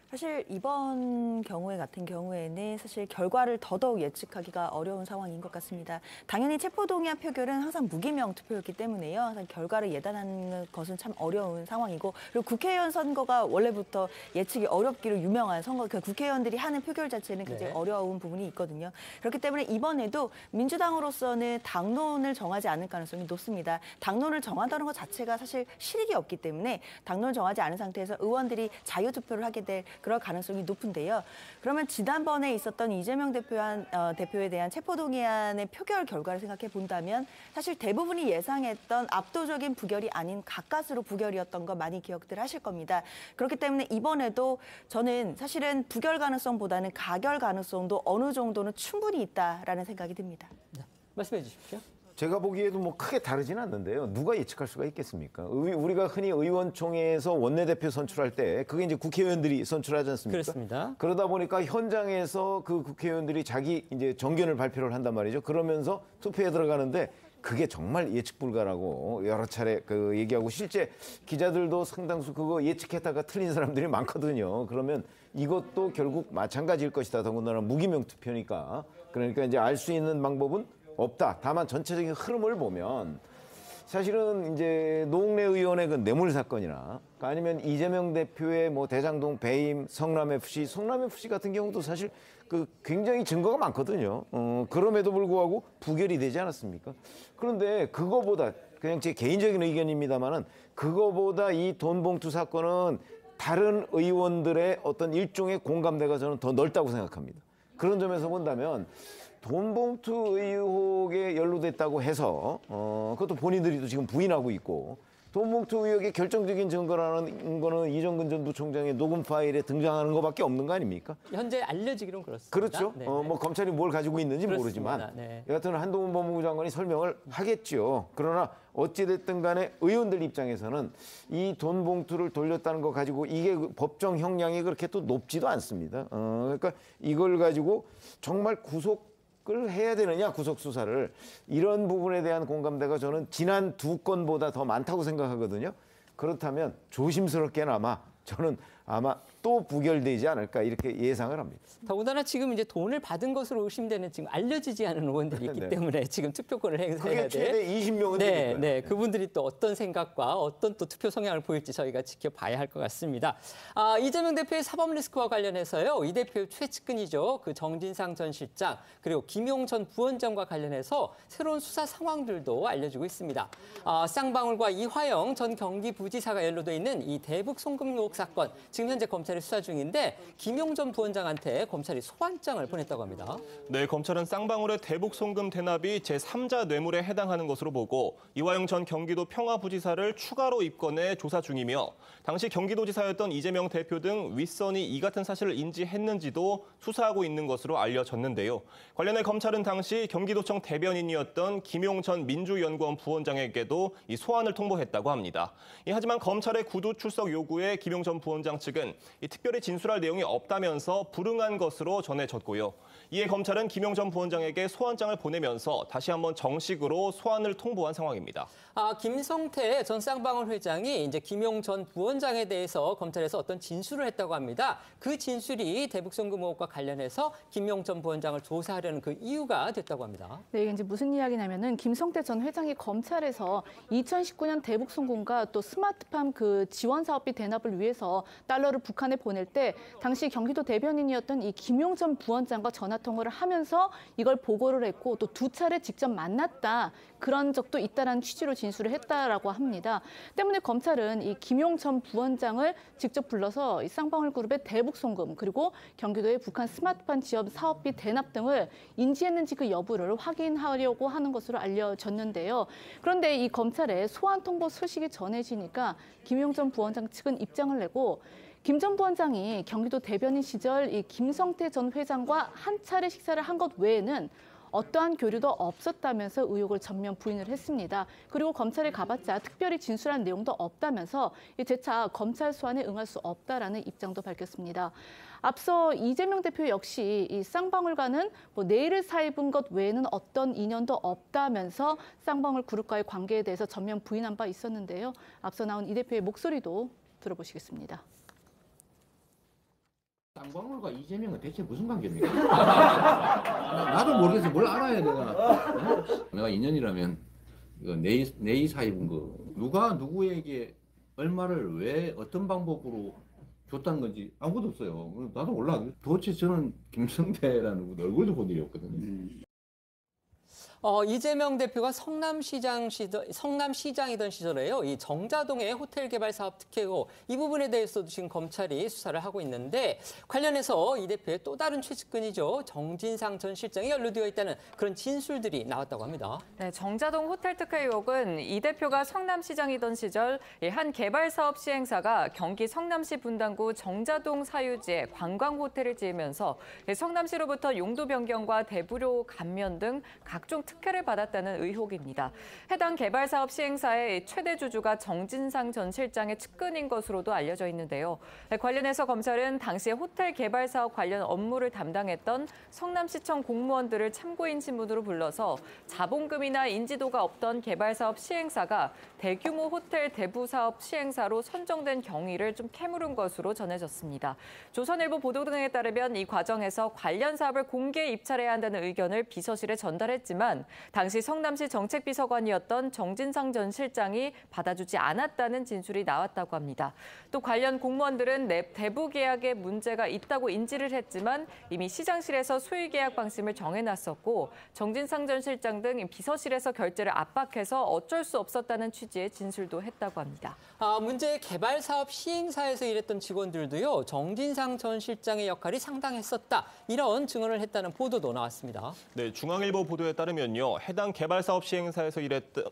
사실 이번 경우에 같은 경우에는 사실 결과를 더더욱 예측하기가 어려운 상황인 것 같습니다. 당연히 체포동의안 표결은 항상 무기명 투표였기 때문에요. 항상 결과를 예단하는 것은 참 어려운 상황이고 그리고 국회의원 선거가 원래부터 예측이 어렵기로 유명한 선거, 그 국회의원들이 하는 표결 자체는 굉장히 어려운 부분이 있거든요. 그렇기 때문에 이번에도 민주당으로서는 당론을 정하지 않을 가능성이 높습니다. 당론을 정한다는 것 자체가 사실 실익이 없기 때문에 당론을 정하지 않은 상태에서 의원들이 자유투표를 하게 될 그럴 가능성이 높은데요. 그러면 지난번에 있었던 이재명 대표에 대한 체포동의안의 표결 결과를 생각해 본다면 사실 대부분이 예상했던 압도적인 부결이 아닌 가까스로 부결이었던 거 많이 기억들 하실 겁니다. 그렇기 때문에 이번에도 저는 사실은 부결 가능성보다는 가결 가능성도 어느 정도는 충분히 있다라는 생각이 듭니다. 네, 말씀해 주십시오. 제가 보기에도 뭐 크게 다르지는 않는데요. 누가 예측할 수가 있겠습니까? 우리가 흔히 의원총회에서 원내대표 선출할 때 그게 이제 국회의원들이 선출하지 않습니까? 그렇습니다. 그러다 보니까 현장에서 그 국회의원들이 자기 이제 정견을 발표를 한단 말이죠. 그러면서 투표에 들어가는데 그게 정말 예측 불가라고 여러 차례 그 얘기하고 실제 기자들도 상당수 그거 예측했다가 틀린 사람들이 많거든요. 그러면 이것도 결국 마찬가지일 것이다. 더군다나 무기명 투표니까. 그러니까 이제 알 수 있는 방법은 없다. 다만 전체적인 흐름을 보면 사실은 이제 노웅래 의원의 그 뇌물 사건이나 아니면 이재명 대표의 뭐 대장동 배임, 성남FC 같은 경우도 사실 그 굉장히 증거가 많거든요. 그럼에도 불구하고 부결이 되지 않았습니까? 그런데 그거보다 그냥 제 개인적인 의견입니다만은 그거보다 이 돈봉투 사건은 다른 의원들의 어떤 일종의 공감대가 저는 더 넓다고 생각합니다. 그런 점에서 본다면 돈봉투 의혹에 연루됐다고 해서 그것도 본인들이 지금 부인하고 있고 돈봉투 의혹의 결정적인 증거라는 거는 이정근 전 부총장의 녹음 파일에 등장하는 것밖에 없는 거 아닙니까? 현재 알려지기로는 그렇습니다. 그렇죠. 네. 뭐 검찰이 뭘 가지고 있는지 그렇습니다. 모르지만 네. 여하튼 한동훈 법무부 장관이 설명을 하겠죠. 그러나 어찌됐든 간에 의원들 입장에서는 이 돈봉투를 돌렸다는 거 가지고 이게 법정 형량이 그렇게 또 높지도 않습니다. 그러니까 이걸 가지고 정말 구속을 해야 되느냐, 구속 수사를. 이런 부분에 대한 공감대가 저는 지난 2건보다 더 많다고 생각하거든요. 그렇다면 조심스럽게나마 저는 아마 또 부결되지 않을까 이렇게 예상을 합니다. 더군다나 지금 이제 돈을 받은 것으로 의심되는 지금 알려지지 않은 의원들이 있기 네. 때문에 지금 투표권을 행사해야 돼. 그게 최대 20명은 네, 되니까요. 네, 그분들이 또 어떤 생각과 어떤 또 투표 성향을 보일지 저희가 지켜봐야 할 것 같습니다. 이재명 대표의 사법 리스크와 관련해서요, 이 대표의 최측근이죠, 그 정진상 전 실장 그리고 김용 전 부원장과 관련해서 새로운 수사 상황들도 알려지고 있습니다. 쌍방울과 이화영 전 경기부지사가 연루돼 있는 이 대북 송금 의혹 사건, 지금 현재 검찰이 수사 중인데 김용 전 부원장한테 검찰이 소환장을 보냈다고 합니다. 네, 검찰은 쌍방울의 대북 송금 대납이 제3자 뇌물에 해당하는 것으로 보고 이화영 전 경기도 평화부지사를 추가로 입건해 조사 중이며 당시 경기도지사였던 이재명 대표 등 윗선이 이 같은 사실을 인지했는지도 수사하고 있는 것으로 알려졌는데요. 관련해 검찰은 당시 경기도청 대변인이었던 김용 전 민주연구원 부원장에게도 이 소환을 통보했다고 합니다. 하지만 검찰의 구두 출석 요구에 김용 전 부원장 측은 특별히 진술할 내용이 없다면서 불응한 것으로 전해졌고요. 이에 검찰은 김용 전 부원장에게 소환장을 보내면서 다시 한번 정식으로 소환을 통보한 상황입니다. 김성태 전 쌍방울 회장이 이제 김용 전 부원장에 대해서 검찰에서 어떤 진술을 했다고 합니다. 그 진술이 대북 송금 의혹과 관련해서 김용 전 부원장을 조사하려는 그 이유가 됐다고 합니다. 네, 이게 이제 무슨 이야기냐면은 김성태 전 회장이 검찰에서 2019년 대북 송금과 또 스마트팜 그 지원 사업비 대납을 위해서 달러를 북한에 보낼 때 당시 경기도 대변인이었던 이 김용 전 부원장과 전화 통화를 하면서 이걸 보고를 했고 또 2차례 직접 만났다, 그런 적도 있다라는 취지로 진술을 했다라고 합니다. 때문에 검찰은 이 김용 전 부원장을 직접 불러서 이 쌍방울 그룹의 대북 송금 그리고 경기도의 북한 스마트팜 지원 사업비 대납 등을 인지했는지 그 여부를 확인하려고 하는 것으로 알려졌는데요. 그런데 이 검찰의 소환 통보 소식이 전해지니까 김용 전 부원장 측은 입장을 내고 김 전 부원장이 경기도 대변인 시절 이 김성태 전 회장과 한 차례 식사를 한 것 외에는 어떠한 교류도 없었다면서 의혹을 전면 부인을 했습니다. 그리고 검찰에 가봤자 특별히 진술한 내용도 없다면서 재차 검찰 소환에 응할 수 없다라는 입장도 밝혔습니다. 앞서 이재명 대표 역시 이 쌍방울과는 내일을 사입은 것 외에는 어떤 인연도 없다면서 쌍방울 그룹과의 관계에 대해서 전면 부인한 바 있었는데요. 앞서 나온 이 대표의 목소리도 들어보시겠습니다. 쌍방울과 이재명은 대체 무슨 관계입니까? 나도 모르겠어. 뭘 알아야 내가. 내가 인연이라면 이거 내의 사입은 거 누가 누구에게 얼마를 왜 어떤 방법으로 줬다는 건지 아무것도 없어요. 나도 몰라. 도대체 저는 김성태라는 분 얼굴도 본 일이 없거든요. 이재명 대표가 성남시장이던 시절에요. 이 정자동의 호텔 개발 사업 특혜고 이 부분에 대해서도 지금 검찰이 수사를 하고 있는데 관련해서 이 대표의 또 다른 최측근이죠. 정진상 전 실장이 연루되어 있다는 그런 진술들이 나왔다고 합니다. 네, 정자동 호텔 특혜 의혹은 이 대표가 성남시장이던 시절 한 개발 사업 시행사가 경기 성남시 분당구 정자동 사유지에 관광 호텔을 지으면서 성남시로부터 용도 변경과 대부료 감면 등 각종 특혜를 받았다는 의혹입니다. 해당 개발 사업 시행사의 최대 주주가 정진상 전 실장의 측근인 것으로도 알려져 있는데요. 관련해서 검찰은 당시 호텔 개발 사업 관련 업무를 담당했던 성남시청 공무원들을 참고인 신분으로 불러서 자본금이나 인지도가 없던 개발 사업 시행사가 대규모 호텔 대부 사업 시행사로 선정된 경위를 좀 캐물은 것으로 전해졌습니다. 조선일보 보도 등에 따르면 이 과정에서 관련 사업을 공개 입찰해야 한다는 의견을 비서실에 전달했지만 했지만 당시 성남시 정책비서관이었던 정진상 전 실장이 받아주지 않았다는 진술이 나왔다고 합니다. 또 관련 공무원들은 대부 계약에 문제가 있다고 인지를 했지만 이미 시장실에서 수의 계약 방침을 정해놨었고 정진상 전 실장 등 비서실에서 결제를 압박해서 어쩔 수 없었다는 취지의 진술도 했다고 합니다. 문제의 개발 사업 시행사에서 일했던 직원들도요, 정진상 전 실장의 역할이 상당했었다, 이런 증언을 했다는 보도도 나왔습니다. 네, 중앙일보 보도에 따르면요, 해당 개발 사업 시행사에서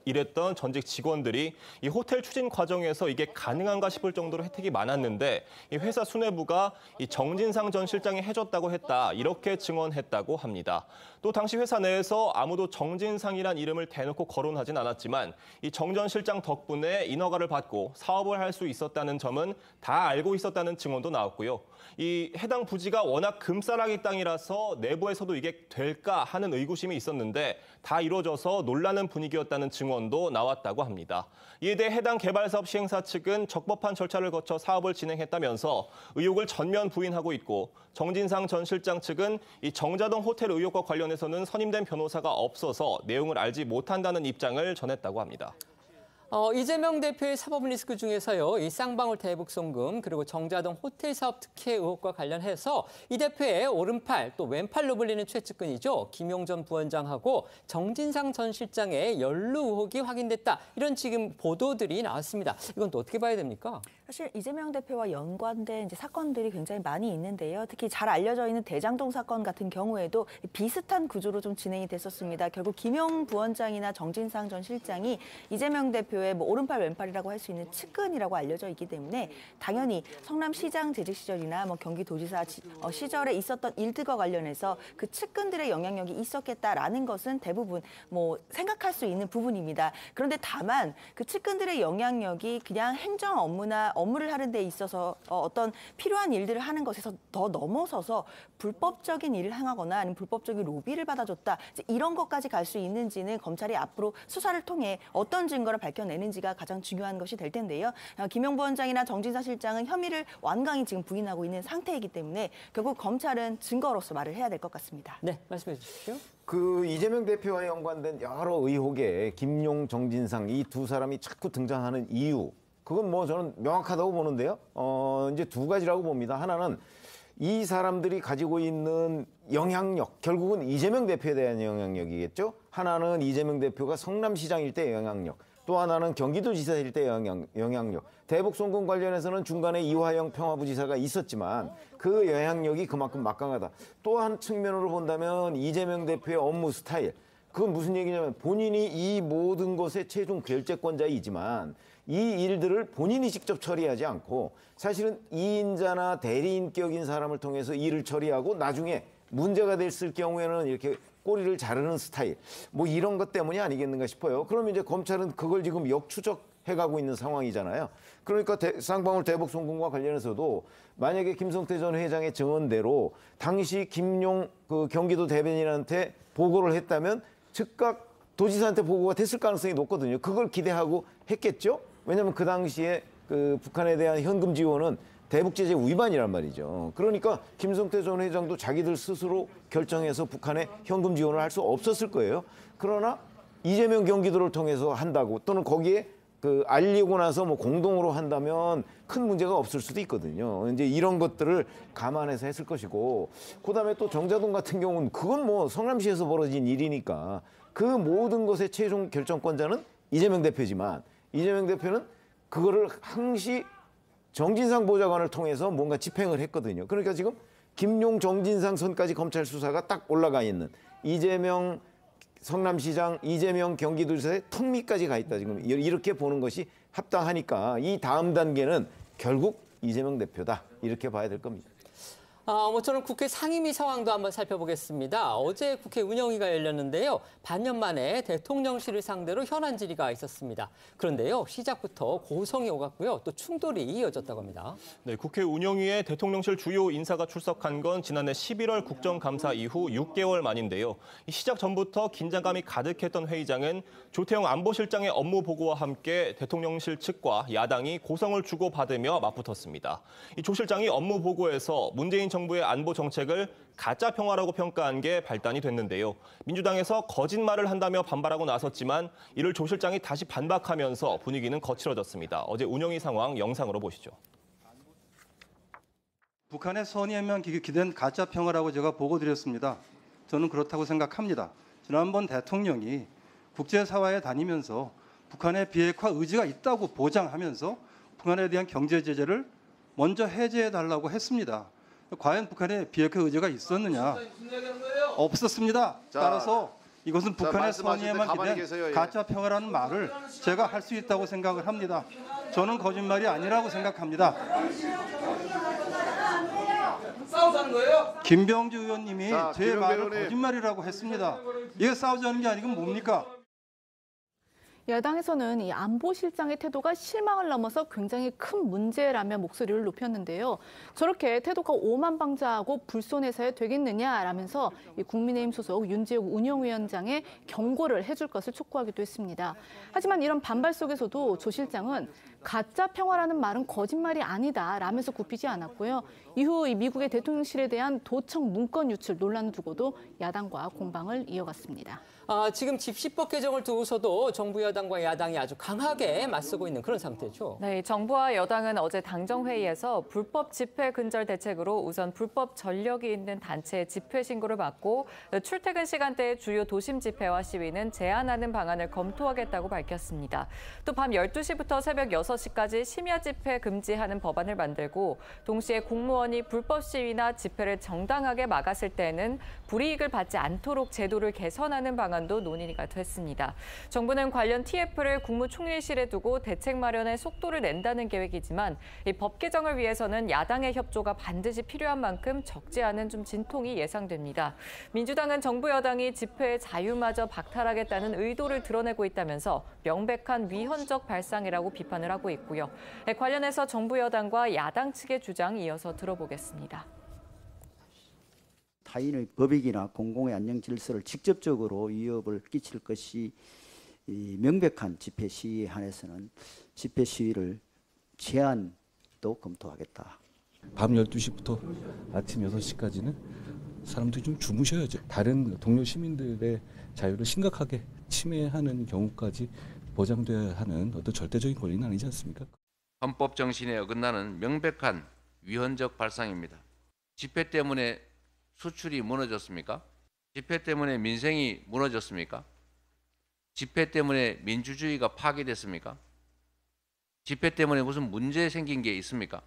일했던 전직 직원들이 이 호텔 추진 과정에서 이게 가능한가 싶을 정도로 혜택이 많았는데 이 회사 수뇌부가 이 정진상 전 실장이 해줬다고 했다, 이렇게 증언했다고 합니다. 또 당시 회사 내에서 아무도 정진상이란 이름을 대놓고 거론하진 않았지만 이 정 전 실장 덕분에 인허가를 받고 사업을 할 수 있었다는 점은 다 알고 있었다는 증언도 나왔고요. 이 해당 부지가 워낙 금싸라기 땅이라서 내부에서도 이게 될까 하는 의구심이 있었는데 다 이루어져서 놀라는 분위기였다는 증언도 나왔다고 합니다. 이에 대해 해당 개발사업 시행사 측은 적법한 절차를 거쳐 사업을 진행했다면서 의혹을 전면 부인하고 있고, 정진상 전 실장 측은 이 정자동 호텔 의혹과 관련해서는 선임된 변호사가 없어서 내용을 알지 못한다는 입장을 전했다고 합니다. 이재명 대표의 사법 리스크 중에서요, 이 쌍방울 대북 송금 그리고 정자동 호텔 사업 특혜 의혹과 관련해서 이 대표의 오른팔 또 왼팔로 불리는 최측근이죠, 김용 전 부원장하고 정진상 전 실장의 연루 의혹이 확인됐다, 이런 지금 보도들이 나왔습니다. 이건 또 어떻게 봐야 됩니까? 사실 이재명 대표와 연관된 이제 사건들이 굉장히 많이 있는데요. 특히 잘 알려져 있는 대장동 사건 같은 경우에도 비슷한 구조로 좀 진행이 됐었습니다. 결국 김용 부원장이나 정진상 전 실장이 이재명 대표의 뭐 오른팔 왼팔이라고 할 수 있는 측근이라고 알려져 있기 때문에 당연히 성남시장 재직 시절이나 뭐 경기도지사 시절에 있었던 일들과 관련해서 그 측근들의 영향력이 있었겠다라는 것은 대부분 뭐 생각할 수 있는 부분입니다. 그런데 다만 그 측근들의 영향력이 그냥 행정 업무나 업무를 하는 데 있어서 어떤 필요한 일들을 하는 것에서 더 넘어서서 불법적인 일을 행하거나 아니면 불법적인 로비를 받아줬다, 이제 이런 것까지 갈 수 있는지는 검찰이 앞으로 수사를 통해 어떤 증거를 밝혀내는지가 가장 중요한 것이 될 텐데요. 김용 부원장이나 정진상 실장은 혐의를 완강히 지금 부인하고 있는 상태이기 때문에 결국 검찰은 증거로서 말을 해야 될 것 같습니다. 네, 말씀해 주십시오. 그 이재명 대표와 연관된 여러 의혹에 김용, 정진상 이 두 사람이 자꾸 등장하는 이유, 그건 뭐 저는 명확하다고 보는데요. 이제 두 가지라고 봅니다. 하나는 이 사람들이 가지고 있는 영향력, 결국은 이재명 대표에 대한 영향력이겠죠. 하나는 이재명 대표가 성남시장일 때 영향력, 또 하나는 경기도지사일 때 영향력. 대북 송금 관련해서는 중간에 이화영 평화부지사가 있었지만 그 영향력이 그만큼 막강하다. 또 한 측면으로 본다면 이재명 대표의 업무 스타일, 그건 무슨 얘기냐면 본인이 이 모든 것의 최종 결재권자이지만 이 일들을 본인이 직접 처리하지 않고 사실은 이인자나 대리인격인 사람을 통해서 일을 처리하고 나중에 문제가 됐을 경우에는 이렇게 꼬리를 자르는 스타일, 뭐 이런 것 때문이 아니겠는가 싶어요. 그러면 이제 검찰은 그걸 지금 역추적해가고 있는 상황이잖아요. 그러니까 쌍방울 대북 송금과 관련해서도 만약에 김성태 전 회장의 증언대로 당시 김용 그 경기도 대변인한테 보고를 했다면 즉각 도지사한테 보고가 됐을 가능성이 높거든요. 그걸 기대하고 했겠죠. 왜냐하면 그 당시에 그 북한에 대한 현금 지원은 대북 제재 위반이란 말이죠. 그러니까 김성태 전 회장도 자기들 스스로 결정해서 북한에 현금 지원을 할 수 없었을 거예요. 그러나 이재명 경기도를 통해서 한다고 또는 거기에 그 알리고 나서 뭐 공동으로 한다면 큰 문제가 없을 수도 있거든요. 이제 이런 것들을 감안해서 했을 것이고, 그다음에 또 정자동 같은 경우는 그건 뭐 성남시에서 벌어진 일이니까 그 모든 것의 최종 결정권자는 이재명 대표지만 이재명 대표는 그거를 항시 정진상 보좌관을 통해서 뭔가 집행을 했거든요. 그러니까 지금 김용, 정진상 선까지 검찰 수사가 딱 올라가 있는 이재명 성남시장, 이재명 경기도지사의 턱 밑까지 가 있다. 지금 이렇게 보는 것이 합당하니까 이 다음 단계는 결국 이재명 대표다. 이렇게 봐야 될 겁니다. 모처럼 국회 상임위 상황도 한번 살펴보겠습니다. 어제 국회 운영위가 열렸는데요. 반년 만에 대통령실을 상대로 현안 질의가 있었습니다. 그런데요, 시작부터 고성이 오갔고요. 또 충돌이 이어졌다고 합니다. 네, 국회 운영위에 대통령실 주요 인사가 출석한 건 지난해 11월 국정감사 이후 6개월 만인데요. 시작 전부터 긴장감이 가득했던 회의장은 조태영 안보실장의 업무 보고와 함께 대통령실 측과 야당이 고성을 주고받으며 맞붙었습니다. 조 실장이 업무 보고에서 문재인 정부 정부의 안보 정책을 가짜 평화라고 평가한 게 발단이 됐는데요. 민주당에서 거짓말을 한다며 반발하고 나섰지만 이를 조 실장이 다시 반박하면서 분위기는 거칠어졌습니다. 어제 운영위 상황 영상으로 보시죠. 북한의 선의에만 기된 가짜 평화라고 제가 보고드렸습니다. 저는 그렇다고 생각합니다. 지난번 대통령이 국제사회에 다니면서 북한의 비핵화 의지가 있다고 보장하면서 북한에 대한 경제 제재를 먼저 해제해달라고 했습니다. 과연 북한에 비핵화 의지가 있었느냐? 없었습니다. 따라서 이것은 북한의 선의에만 기댄 가짜 평화라는 말을 제가 할 수 있다고 생각을 합니다. 저는 거짓말이 아니라고 생각합니다. 싸우자는 거예요? 김병주 의원님이 제 말을 거짓말이라고 했습니다. 이게 싸우자는 게 아니고 뭡니까? 야당에서는 이 안보실장의 태도가 실망을 넘어서 굉장히 큰 문제라며 목소리를 높였는데요. 저렇게 태도가 오만방자하고 불손해서야 되겠느냐라면서 이 국민의힘 소속 윤재욱 운영위원장의 경고를 해줄 것을 촉구하기도 했습니다. 하지만 이런 반발 속에서도 조 실장은 가짜 평화라는 말은 거짓말이 아니다라면서 굽히지 않았고요. 이후 이 미국의 대통령실에 대한 도청 문건 유출 논란을 두고도 야당과 공방을 이어갔습니다. 지금 집시법 개정을 두고서도 정부 여당과 야당이 아주 강하게 맞서고 있는 그런 상태죠. 네, 정부와 여당은 어제 당정회의에서 불법 집회 근절 대책으로 우선 불법 전력이 있는 단체의 집회 신고를 받고 출퇴근 시간대에 주요 도심 집회와 시위는 제한하는 방안을 검토하겠다고 밝혔습니다. 또 밤 12시부터 새벽 6시까지 심야 집회 금지하는 법안을 만들고 동시에 공무원이 불법 시위나 집회를 정당하게 막았을 때는 불이익을 받지 않도록 제도를 개선하는 방안도 논의가 됐습니다. 정부는 관련 TF를 국무총리실에 두고 대책 마련에 속도를 낸다는 계획이지만 이 법 개정을 위해서는 야당의 협조가 반드시 필요한 만큼 적지 않은 좀 진통이 예상됩니다. 민주당은 정부 여당이 집회의 자유마저 박탈하겠다는 의도를 드러내고 있다면서 명백한 위헌적 발상이라고 비판을 하고 있고요. 관련해서 정부 여당과 야당 측의 주장 이어서 들어보겠습니다. 타인의 법익이나 공공의 안녕 질서를 직접적으로 위협을 끼칠 것이 명백한 집회 시위에 한해서는 집회 시위를 제한도 검토하겠다. 밤 12시부터 아침 6시까지는 사람들이 좀 주무셔야죠. 다른 동료 시민들의 자유를 심각하게 침해하는 경우까지 보장돼야 하는 어떤 절대적인 권리는 아니지 않습니까? 헌법 정신에 어긋나는 명백한 위헌적 발상입니다. 집회 때문에 수출이 무너졌습니까? 집회 때문에 민생이 무너졌습니까? 집회 때문에 민주주의가 파괴됐습니까? 집회 때문에 무슨 문제 생긴 게 있습니까?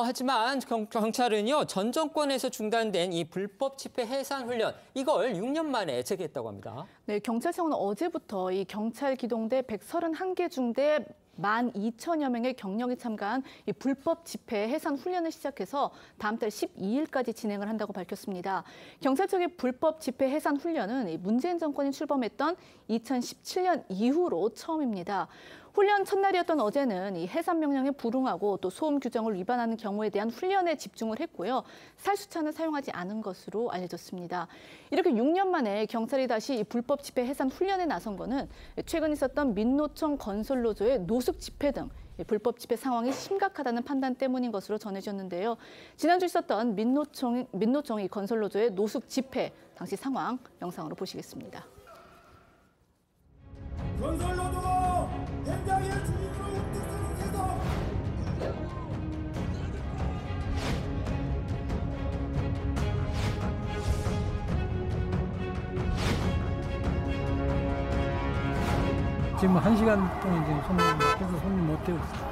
하지만 경찰은요, 전 정권에서 중단된 이 불법 집회 해산 훈련, 이걸 6년 만에 재개했다고 합니다. 네, 경찰청은 어제부터 이 경찰 기동대 131개 중대 12,000여 명의 경력이 참가한 이 불법 집회 해산 훈련을 시작해서 다음 달 12일까지 진행을 한다고 밝혔습니다. 경찰청의 불법 집회 해산 훈련은 문재인 정권이 출범했던 2017년 이후로 처음입니다. 훈련 첫날이었던 어제는 이 해산 명령에 불응하고 또 소음 규정을 위반하는 경우에 대한 훈련에 집중을 했고요. 살수차는 사용하지 않은 것으로 알려졌습니다. 이렇게 6년 만에 경찰이 다시 이 불법 집회 해산 훈련에 나선 거는 최근 있었던 민노총 건설노조의 노숙 집회 등 불법 집회 상황이 심각하다는 판단 때문인 것으로 전해졌는데요. 지난주 있었던 민노총이 건설노조의 노숙 집회 당시 상황 영상으로 보시겠습니다. 건설노조가 현장의 주민으로 운동선에서 지금 1시간 동안 이제 손님 밖에서 손님 못 되고 있어요.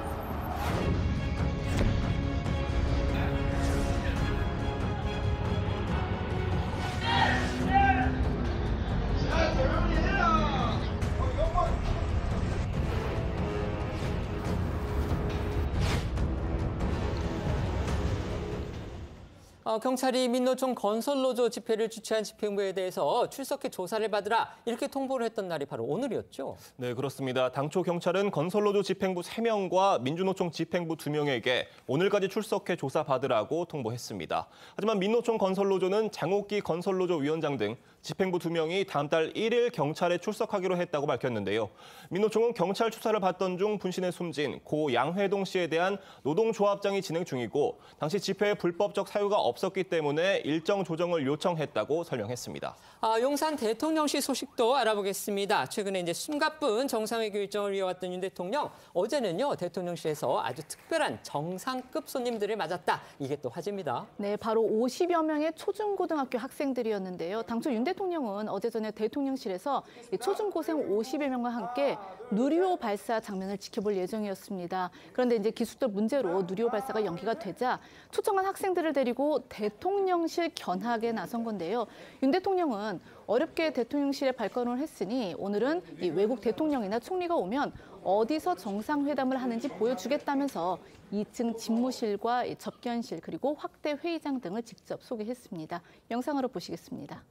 경찰이 민노총 건설노조 집회를 주최한 집행부에 대해서 출석해 조사를 받으라 이렇게 통보를 했던 날이 바로 오늘이었죠. 네, 그렇습니다. 당초 경찰은 건설노조 집행부 3명과 민주노총 집행부 2명에게 오늘까지 출석해 조사받으라고 통보했습니다. 하지만 민노총 건설노조는 장옥기 건설노조 위원장 등 집행부 2명이 다음 달 1일 경찰에 출석하기로 했다고 밝혔는데요. 민노총은 경찰 수사를 받던 중 분신해 숨진 고 양회동 씨에 대한 노동조합장이 진행 중이고 당시 집회에 불법적 사유가 없었기 때문에 일정 조정을 요청했다고 설명했습니다. 용산 대통령실 소식도 알아보겠습니다. 최근에 이제 숨가쁜 정상회교 일정을 이어왔던 윤 대통령, 어제는요 대통령실에서 아주 특별한 정상급 손님들을 맞았다. 이게 또 화제입니다. 네, 바로 50여 명의 초중고등학교 학생들이었는데요. 당초 윤 대통령은 어제 저녁 대통령실에서 초중고생 50여 명과 함께 누리호 발사 장면을 지켜볼 예정이었습니다. 그런데 이제 기술적 문제로 누리호 발사가 연기가 되자 초청한 학생들을 데리고 대통령실 견학에 나선 건데요. 윤 대통령은 어렵게 대통령실에 발걸음을 했으니 오늘은 이 외국 대통령이나 총리가 오면 어디서 정상회담을 하는지 보여주겠다면서 2층 집무실과 접견실 그리고 확대 회의장 등을 직접 소개했습니다. 영상으로 보시겠습니다.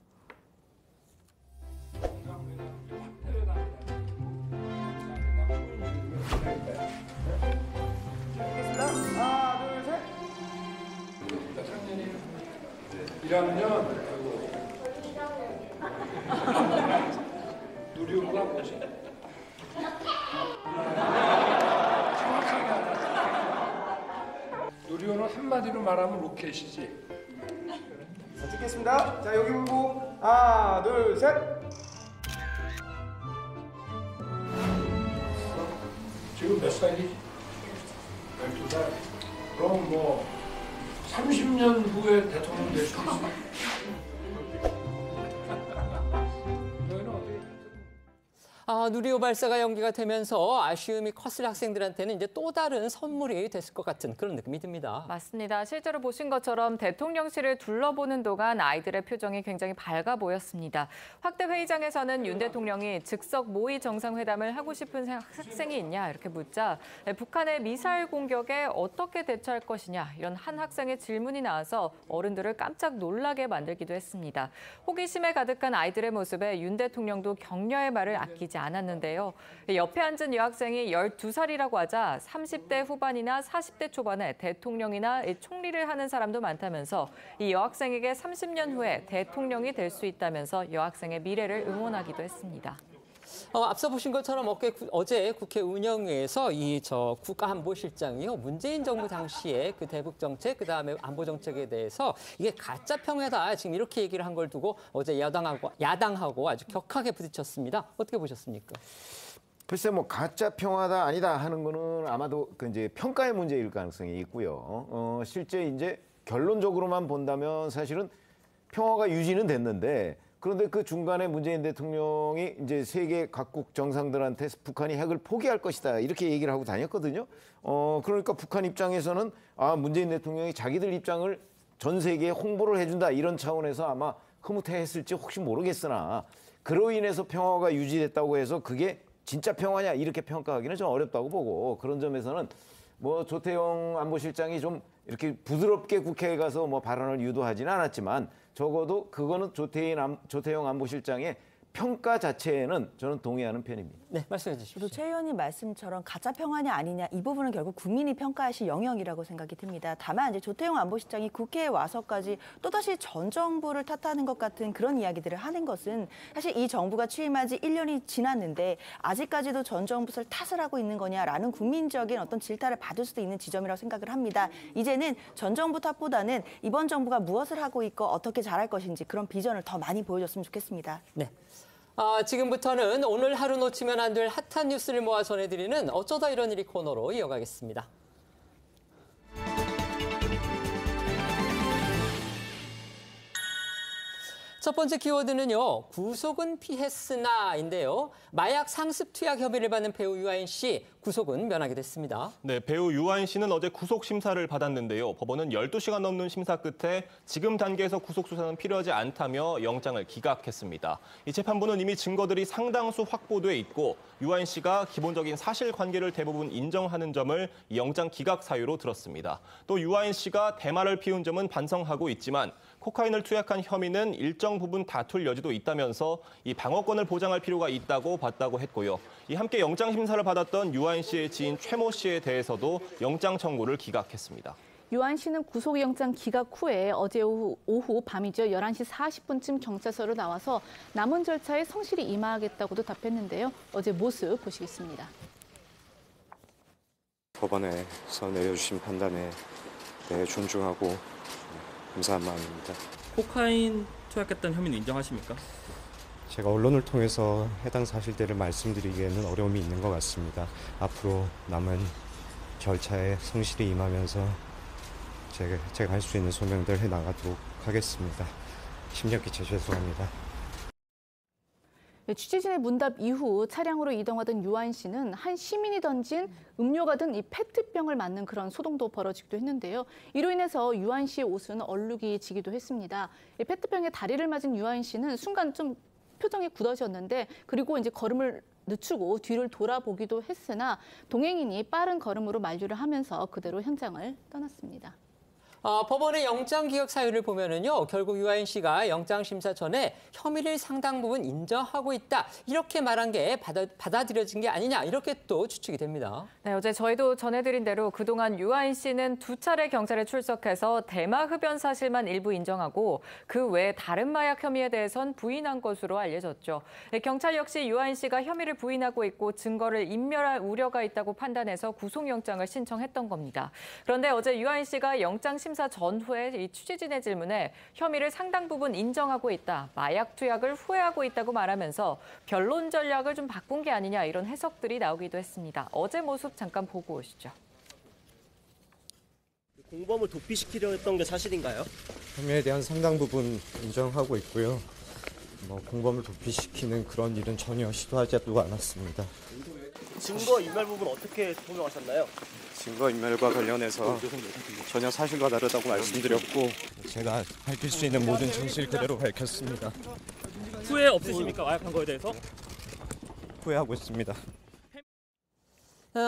하나, 둘, 셋. 1학년 누리호가 뭐지? 정확하게 알아. 누리호는 한마디로 말하면 로켓이지. 자, 찍겠습니다. 자, 여기 보고 하나, 둘, 셋. 지금 몇 살이지? 12살. 그럼 뭐 30년 후에 대통령 될 수 있어. 누리호 발사가 연기가 되면서 아쉬움이 컸을 학생들한테는 이제 또 다른 선물이 됐을 것 같은 그런 느낌이 듭니다. 맞습니다. 실제로 보신 것처럼 대통령실을 둘러보는 동안 아이들의 표정이 굉장히 밝아 보였습니다. 확대 회의장에서는 윤 대통령이 즉석 모의 정상회담을 하고 싶은 학생이 있냐 이렇게 묻자 북한의 미사일 공격에 어떻게 대처할 것이냐 이런 한 학생의 질문이 나와서 어른들을 깜짝 놀라게 만들기도 했습니다. 호기심에 가득한 아이들의 모습에 윤 대통령도 격려의 말을 아끼지 않았는데요. 옆에 앉은 여학생이 12살이라고 하자 30대 후반이나 40대 초반에 대통령이나 총리를 하는 사람도 많다면서 이 여학생에게 30년 후에 대통령이 될 수 있다면서 여학생의 미래를 응원하기도 했습니다. 앞서 보신 것처럼 어제 국회 운영위에서 국가안보실장이요 문재인 정부 당시에 그 대북 정책 그다음에 안보 정책에 대해서 이게 가짜 평화다 지금 이렇게 얘기를 한 걸 두고 어제 야당하고 아주 격하게 부딪혔습니다. 어떻게 보셨습니까? 글쎄 뭐 가짜 평화다 아니다 하는 거는 아마도 그 이제 평가의 문제일 가능성이 있고요. 실제 이제 결론적으로만 본다면 사실은 평화가 유지는 됐는데. 그런데 그 중간에 문재인 대통령이 이제 세계 각국 정상들한테 북한이 핵을 포기할 것이다 이렇게 얘기를 하고 다녔거든요. 그러니까 북한 입장에서는 문재인 대통령이 자기들 입장을 전 세계에 홍보를 해준다 이런 차원에서 아마 흐뭇해했을지 혹시 모르겠으나 그로 인해서 평화가 유지됐다고 해서 그게 진짜 평화냐 이렇게 평가하기는 좀 어렵다고 보고 그런 점에서는 뭐 조태용 안보실장이 좀 이렇게 부드럽게 국회에 가서 뭐 발언을 유도하지는 않았지만 적어도 그거는 조태용 안보실장의 평가 자체에는 저는 동의하는 편입니다. 네, 말씀해 주십시오. 최 의원님 말씀처럼 가짜 평화냐 아니냐 이 부분은 결국 국민이 평가하실 영역이라고 생각이 듭니다. 다만 이제 조태용 안보실장이 국회에 와서까지 또다시 전 정부를 탓하는 것 같은 그런 이야기들을 하는 것은 사실 이 정부가 취임한 지 1년이 지났는데 아직까지도 전 정부를 탓을 하고 있는 거냐라는 국민적인 어떤 질타를 받을 수도 있는 지점이라고 생각을 합니다. 이제는 전 정부 탓보다는 이번 정부가 무엇을 하고 있고 어떻게 잘할 것인지 그런 비전을 더 많이 보여줬으면 좋겠습니다. 네. 지금부터는 오늘 하루 놓치면 안 될 핫한 뉴스를 모아 전해드리는 어쩌다 이런 일이 코너로 이어가겠습니다. 첫 번째 키워드는요, 구속은 피했으나인데요. 마약 상습 투약 혐의를 받는 배우 유아인 씨, 구속은 면하게 됐습니다. 네, 배우 유아인 씨는 어제 구속 심사를 받았는데요. 법원은 12시간 넘는 심사 끝에 지금 단계에서 구속 수사는 필요하지 않다며 영장을 기각했습니다. 이 재판부는 이미 증거들이 상당수 확보돼 있고 유아인 씨가 기본적인 사실관계를 대부분 인정하는 점을 영장 기각 사유로 들었습니다. 또 유아인 씨가 대마를 피운 점은 반성하고 있지만 코카인을 투약한 혐의는 일정 부분 다툴 여지도 있다면서 이 방어권을 보장할 필요가 있다고 봤다고 했고요. 이 함께 영장 심사를 받았던 유아인 씨의 지인 최모 씨에 대해서도 영장 청구를 기각했습니다. 유아인 씨는 구속영장 기각 후에 어제 오후 밤이죠. 11시 40분쯤 경찰서로 나와서 남은 절차에 성실히 임하겠다고도 답했는데요. 어제 모습 보시겠습니다. 법원에서 내려주신 판단에 대해 존중하고 감사한 마음입니다. 코카인 투약했던 혐의는 인정하십니까? 제가 언론을 통해서 해당 사실들을 말씀드리기에는 어려움이 있는 것 같습니다. 앞으로 남은 절차에 성실히 임하면서 제가 할 수 있는 소명들 해나가도록 하겠습니다. 심력 끼쳐 죄송합니다. 취재진의 문답 이후 차량으로 이동하던 유아인 씨는 한 시민이 던진 음료가 든 이 페트병을 맞는 그런 소동도 벌어지기도 했는데요. 이로 인해서 유아인 씨의 옷은 얼룩이 지기도 했습니다. 이 페트병에 다리를 맞은 유아인 씨는 순간 좀 표정이 굳어졌는데 그리고 이제 걸음을 늦추고 뒤를 돌아보기도 했으나 동행인이 빠른 걸음으로 만류를 하면서 그대로 현장을 떠났습니다. 법원의 영장 기각 사유를 보면은요, 결국 유아인 씨가 영장 심사 전에 혐의를 상당 부분 인정하고 있다 이렇게 말한 게 받아들여진 게 아니냐 이렇게 또 추측이 됩니다. 네, 어제 저희도 전해드린 대로 그동안 유아인 씨는 2차례 경찰에 출석해서 대마 흡연 사실만 일부 인정하고 그 외 다른 마약 혐의에 대해선 부인한 것으로 알려졌죠. 경찰 역시 유아인 씨가 혐의를 부인하고 있고 증거를 인멸할 우려가 있다고 판단해서 구속영장을 신청했던 겁니다. 그런데 어제 유아인 씨가 영장 심사 전후에 이 취재진의 질문에 혐의를 상당 부분 인정하고 있다, 마약 투약을 후회하고 있다고 말하면서 변론 전략을 좀 바꾼 게 아니냐 이런 해석들이 나오기도 했습니다. 어제 모습 잠깐 보고 오시죠. 공범을 도피시키려 했던 게 사실인가요? 혐의에 대한 상당 부분 인정하고 있고요. 공범을 도피시키는 그런 일은 전혀 시도하지도 않았습니다. 증거 인멸 부분 어떻게 소명하셨나요? 증거인멸과 관련해서 전혀 사실과 다르다고 말씀드렸고 제가 밝힐 수 있는 모든 진실 그대로 밝혔습니다. 후회 없으십니까? 마약한 거에 대해서? 후회하고 있습니다.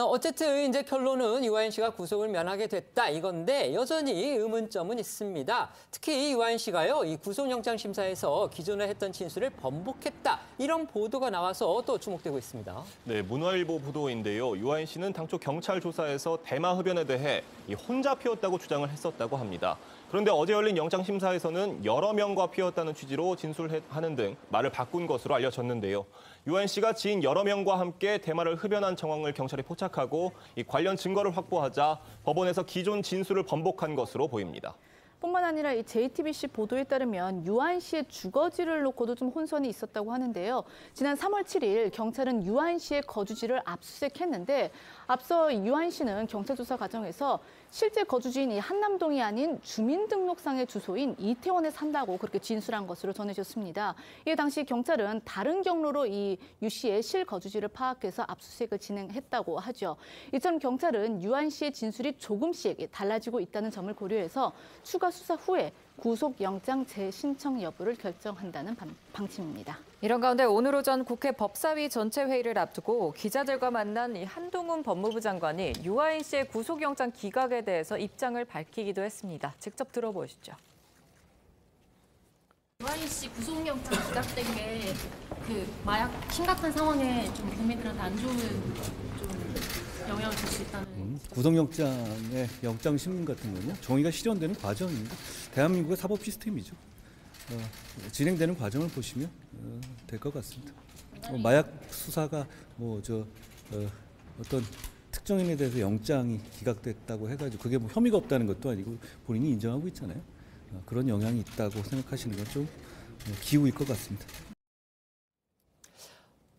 어쨌든 이제 결론은 유아인 씨가 구속을 면하게 됐다 이건데 여전히 의문점은 있습니다. 특히 유아인 씨가요, 이 구속영장 심사에서 기존에 했던 진술을 번복했다 이런 보도가 나와서 또 주목되고 있습니다. 네, 문화일보 보도인데요. 유아인 씨는 당초 경찰 조사에서 대마 흡연에 대해 혼자 피웠다고 주장을 했었다고 합니다. 그런데 어제 열린 영장 심사에서는 여러 명과 피웠다는 취지로 진술하는 등 말을 바꾼 것으로 알려졌는데요. 유아인 씨가 지인 여러 명과 함께 대마를 흡연한 정황을 경찰이 포착하고 이 관련 증거를 확보하자 법원에서 기존 진술을 번복한 것으로 보입니다. 뿐만 아니라 이 JTBC 보도에 따르면 유아인 씨의 주거지를 놓고도 좀 혼선이 있었다고 하는데요. 지난 3월 7일 경찰은 유아인 씨의 거주지를 압수수색했는데 앞서 유아인 씨는 경찰 조사 과정에서 실제 거주지인 이 한남동이 아닌 주민등록상의 주소인 이태원에 산다고 그렇게 진술한 것으로 전해졌습니다. 이에 당시 경찰은 다른 경로로 이 유 씨의 실거주지를 파악해서 압수수색을 진행했다고 하죠. 이처럼 경찰은 유아인 씨의 진술이 조금씩 달라지고 있다는 점을 고려해서 추가 수사 후에 구속영장 재신청 여부를 결정한다는 방침입니다. 이런 가운데 오늘 오전 국회 법사위 전체 회의를 앞두고 기자들과 만난 이 한동훈 법무부 장관이 유아인 씨의 구속영장 기각에 대해서 입장을 밝히기도 했습니다. 직접 들어보시죠. 유아인 씨 구속영장 기각된 게 그 마약 심각한 상황에 좀 국민들한테 안 좋은 좀 영향을 줄 수 있다는. 구속영장의 영장 심문 같은 건요, 정의가 실현되는 과정입니다. 대한민국의 사법 시스템이죠. 진행되는 과정을 보시면 될 것 같습니다. 마약 수사가 어떤 특정인에 대해서 영장이 기각됐다고 해가지고 그게 뭐 혐의가 없다는 것도 아니고 본인이 인정하고 있잖아요. 그런 영향이 있다고 생각하시는 건 좀 기우일 것 같습니다.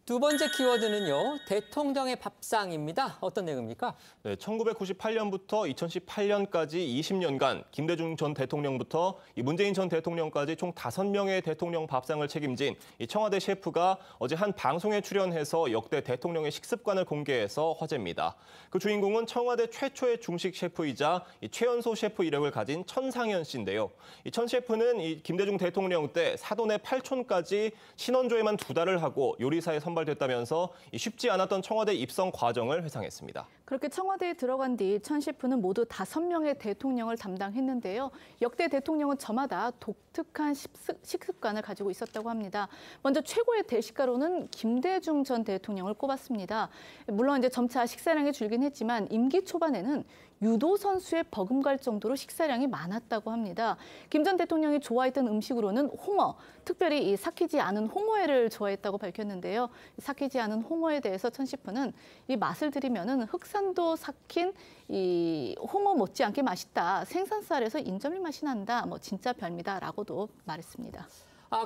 두 번째 키워드는요, 대통령의 밥상입니다. 어떤 내용입니까? 네, 1998년부터 2018년까지 20년간 김대중 전 대통령부터 문재인 전 대통령까지 총 5명의 대통령 밥상을 책임진 이 청와대 셰프가 어제 한 방송에 출연해서 역대 대통령의 식습관을 공개해서 화제입니다. 그 주인공은 청와대 최초의 중식 셰프이자 최연소 셰프 이력을 가진 천상현 씨인데요. 이 천 셰프는 이 김대중 대통령 때 사돈의 팔촌까지 신원조에만 2달을 하고 요리사에 선발됐다면서 쉽지 않았던 청와대 입성 과정을 회상했습니다. 그렇게 청와대에 들어간 뒤 천 셰프는 모두 5명의 대통령을 담당했는데요. 역대 대통령은 저마다 독특한 식습관을 가지고 있었다고 합니다. 먼저 최고의 대식가로는 김대중 전 대통령을 꼽았습니다. 물론 이제 점차 식사량이 줄긴 했지만 임기 초반에는 유도 선수에 버금갈 정도로 식사량이 많았다고 합니다. 김 전 대통령이 좋아했던 음식으로는 홍어, 특별히 이 삭히지 않은 홍어회를 좋아했다고 밝혔는데요. 삭히지 않은 홍어에 대해서 천 셰프는 이 맛을 들이면은 흑산도 삭힌 이 홍어 못지않게 맛있다. 생선살에서 인절미 맛이 난다. 진짜 별미다라고도 말했습니다.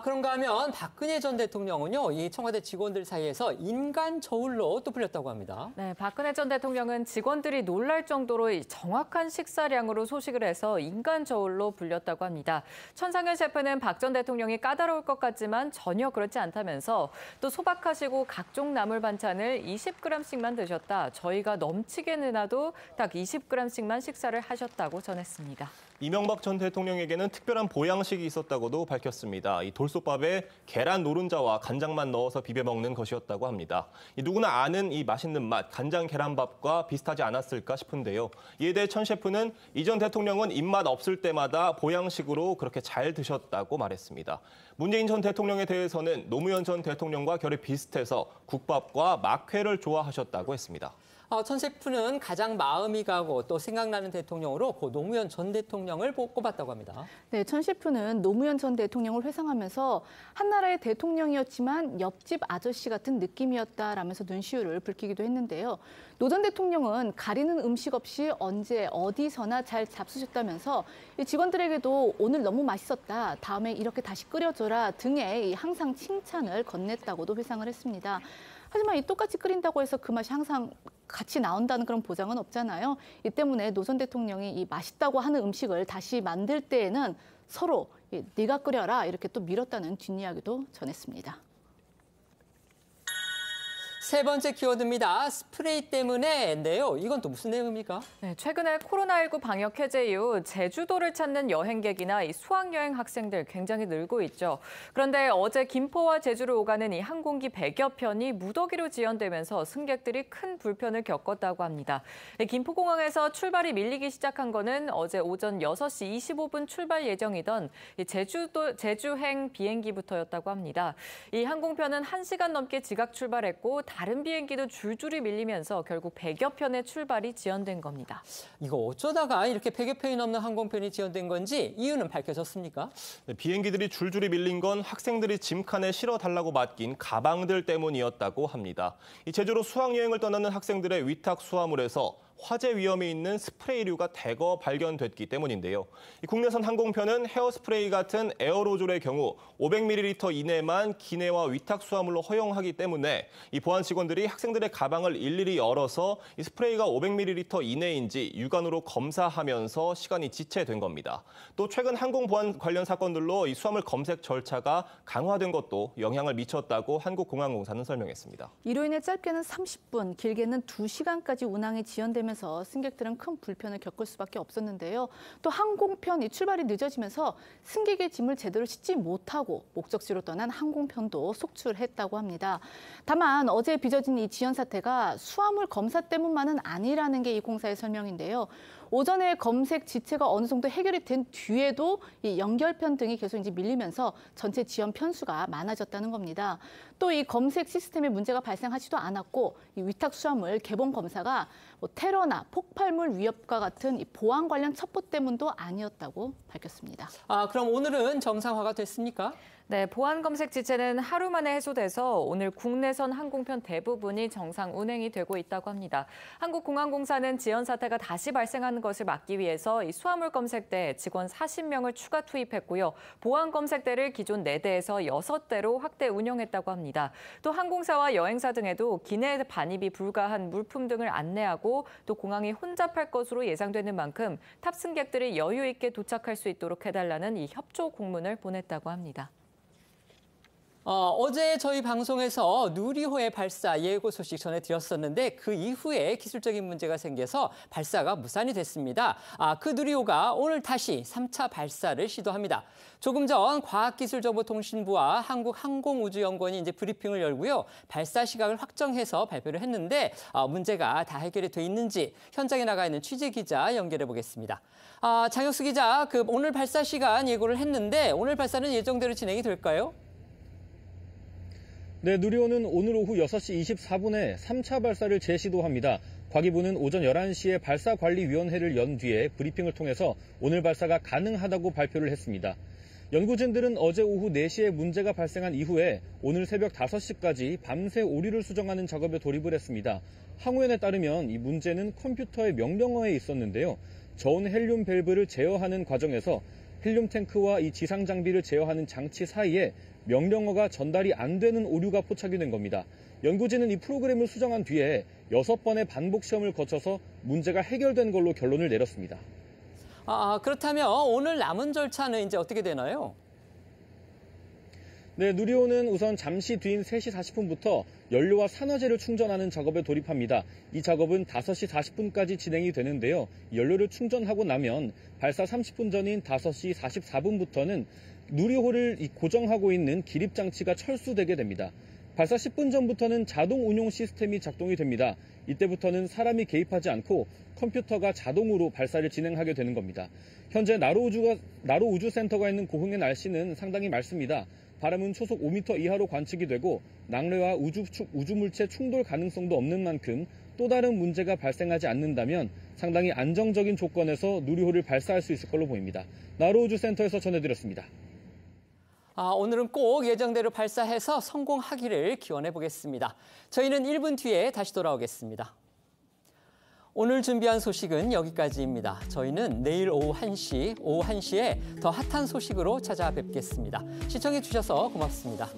그런가 하면 박근혜 전 대통령은요, 이 청와대 직원들 사이에서 인간 저울로 또 불렸다고 합니다. 네, 박근혜 전 대통령은 직원들이 놀랄 정도로 정확한 식사량으로 소식을 해서 인간 저울로 불렸다고 합니다. 천상현 셰프는 박 전 대통령이 까다로울 것 같지만 전혀 그렇지 않다면서 또 소박하시고 각종 나물 반찬을 20g씩만 드셨다. 저희가 넘치게 내놔도 딱 20g씩만 식사를 하셨다고 전했습니다. 이명박 전 대통령에게는 특별한 보양식이 있었다고도 밝혔습니다. 이 돌솥밥에 계란 노른자와 간장만 넣어서 비벼 먹는 것이었다고 합니다. 누구나 아는 이 맛있는 맛, 간장 계란밥과 비슷하지 않았을까 싶은데요. 이에 대해 천 셰프는 이 전 대통령은 입맛 없을 때마다 보양식으로 그렇게 잘 드셨다고 말했습니다. 문재인 전 대통령에 대해서는 노무현 전 대통령과 결이 비슷해서 국밥과 막회를 좋아하셨다고 했습니다. 천 셰프는 가장 마음이 가고 또 생각나는 대통령으로 고 노무현 전 대통령을 꼽았다고 합니다. 네, 천 셰프는 노무현 전 대통령을 회상하면서 한나라의 대통령이었지만 옆집 아저씨 같은 느낌이었다라면서 눈시울을 붉히기도 했는데요. 노 전 대통령은 가리는 음식 없이 언제 어디서나 잘 잡수셨다면서 직원들에게도 오늘 너무 맛있었다, 다음에 이렇게 다시 끓여줘라 등의 항상 칭찬을 건넸다고도 회상을 했습니다. 하지만 이 똑같이 끓인다고 해서 그 맛이 항상 같이 나온다는 그런 보장은 없잖아요. 이 때문에 노 전 대통령이 이 맛있다고 하는 음식을 다시 만들 때에는 서로 네가 끓여라 이렇게 또 밀었다는 뒷이야기도 전했습니다. 세 번째 키워드입니다. 스프레이 때문에인데요. 이건 또 무슨 내용입니까? 네, 최근에 코로나19 방역 해제 이후 제주도를 찾는 여행객이나 이 수학여행 학생들 굉장히 늘고 있죠. 그런데 어제 김포와 제주를 오가는 이 항공기 100여 편이 무더기로 지연되면서 승객들이 큰 불편을 겪었다고 합니다. 김포공항에서 출발이 밀리기 시작한 거는 어제 오전 6시 25분 출발 예정이던 제주행 비행기부터였다고 합니다. 이 항공편은 1시간 넘게 지각 출발했고 다른 비행기도 줄줄이 밀리면서 결국 100여 편의 출발이 지연된 겁니다. 이거 어쩌다가 이렇게 100여 편이 넘는 항공편이 지연된 건지 이유는 밝혀졌습니까? 네, 비행기들이 줄줄이 밀린 건 학생들이 짐칸에 실어달라고 맡긴 가방들 때문이었다고 합니다. 이 제주로 수학여행을 떠나는 학생들의 위탁 수화물에서 화재 위험이 있는 스프레이류가 대거 발견됐기 때문인데요. 국내선 항공편은 헤어스프레이 같은 에어로졸의 경우 500ml 이내만 기내와 위탁 수화물로 허용하기 때문에 이 보안 직원들이 학생들의 가방을 일일이 열어서 이 스프레이가 500ml 이내인지 육안으로 검사하면서 시간이 지체된 겁니다. 또 최근 항공 보안 관련 사건들로 이 수화물 검색 절차가 강화된 것도 영향을 미쳤다고 한국공항공사는 설명했습니다. 이로 인해 짧게는 30분, 길게는 2시간까지 운항이 지연되면서 승객들은 큰 불편을 겪을 수밖에 없었는데요. 또 항공편이 출발이 늦어지면서 승객의 짐을 제대로 싣지 못하고 목적지로 떠난 항공편도 속출했다고 합니다. 다만 어제 빚어진 이 지연 사태가 수화물 검사 때문만은 아니라는 게 이 공사의 설명인데요. 오전에 검색 지체가 어느 정도 해결이 된 뒤에도 이 연결편 등이 계속 이제 밀리면서 전체 지연 편수가 많아졌다는 겁니다. 또 이 검색 시스템에 문제가 발생하지도 않았고 이 위탁 수화물 개봉 검사가 테러나 폭발물 위협과 같은 이 보안 관련 첩보 때문도 아니었다고 밝혔습니다. 그럼 오늘은 정상화가 됐습니까? 네, 보안 검색 지체는 하루 만에 해소돼서 오늘 국내선 항공편 대부분이 정상 운행이 되고 있다고 합니다. 한국공항공사는 지연 사태가 다시 발생하는 것을 막기 위해서 이 수화물 검색대 직원 40명을 추가 투입했고요. 보안 검색대를 기존 4대에서 6대로 확대 운영했다고 합니다. 또 항공사와 여행사 등에도 기내 반입이 불가한 물품 등을 안내하고 또 공항이 혼잡할 것으로 예상되는 만큼 탑승객들이 여유 있게 도착할 수 있도록 해달라는 이 협조 공문을 보냈다고 합니다. 어제 저희 방송에서 누리호의 발사 예고 소식 전해드렸었는데 그 이후에 기술적인 문제가 생겨서 발사가 무산이 됐습니다. 그 누리호가 오늘 다시 3차 발사를 시도합니다. 조금 전 과학기술정보통신부와 한국항공우주연구원이 이제 브리핑을 열고요. 발사 시각을 확정해서 발표를 했는데 문제가 다 해결이 돼 있는지 현장에 나가 있는 취재기자 연결해 보겠습니다. 장혁수 기자, 오늘 발사 시간 예고를 했는데 오늘 발사는 예정대로 진행이 될까요? 네, 누리호는 오늘 오후 6시 24분에 3차 발사를 재시도합니다. 과기부는 오전 11시에 발사관리위원회를 연 뒤에 브리핑을 통해서 오늘 발사가 가능하다고 발표를 했습니다. 연구진들은 어제 오후 4시에 문제가 발생한 이후에 오늘 새벽 5시까지 밤새 오류를 수정하는 작업에 돌입을 했습니다. 항우연에 따르면 이 문제는 컴퓨터의 명령어에 있었는데요. 저온 헬륨 밸브를 제어하는 과정에서 헬륨 탱크와 이 지상 장비를 제어하는 장치 사이에 명령어가 전달이 안 되는 오류가 포착이 된 겁니다. 연구진은 이 프로그램을 수정한 뒤에 6번의 반복 시험을 거쳐서 문제가 해결된 걸로 결론을 내렸습니다. 그렇다면 오늘 남은 절차는 이제 어떻게 되나요? 네, 누리호는 우선 잠시 뒤인 3시 40분부터 연료와 산화제를 충전하는 작업에 돌입합니다. 이 작업은 5시 40분까지 진행이 되는데요. 연료를 충전하고 나면 발사 30분 전인 5시 44분부터는 누리호를 고정하고 있는 기립장치가 철수되게 됩니다. 발사 10분 전부터는 자동 운용 시스템이 작동이 됩니다. 이때부터는 사람이 개입하지 않고 컴퓨터가 자동으로 발사를 진행하게 되는 겁니다. 현재 나로우주센터가 있는 고흥의 날씨는 상당히 맑습니다. 바람은 초속 5m 이하로 관측이 되고 낙뢰와 우주물체 충돌 가능성도 없는 만큼 또 다른 문제가 발생하지 않는다면 상당히 안정적인 조건에서 누리호를 발사할 수 있을 걸로 보입니다. 나로우주센터에서 전해드렸습니다. 오늘은 꼭 예정대로 발사해서 성공하기를 기원해 보겠습니다. 저희는 1분 뒤에 다시 돌아오겠습니다. 오늘 준비한 소식은 여기까지입니다. 저희는 내일 오후 1시에 더 핫한 소식으로 찾아뵙겠습니다. 시청해 주셔서 고맙습니다.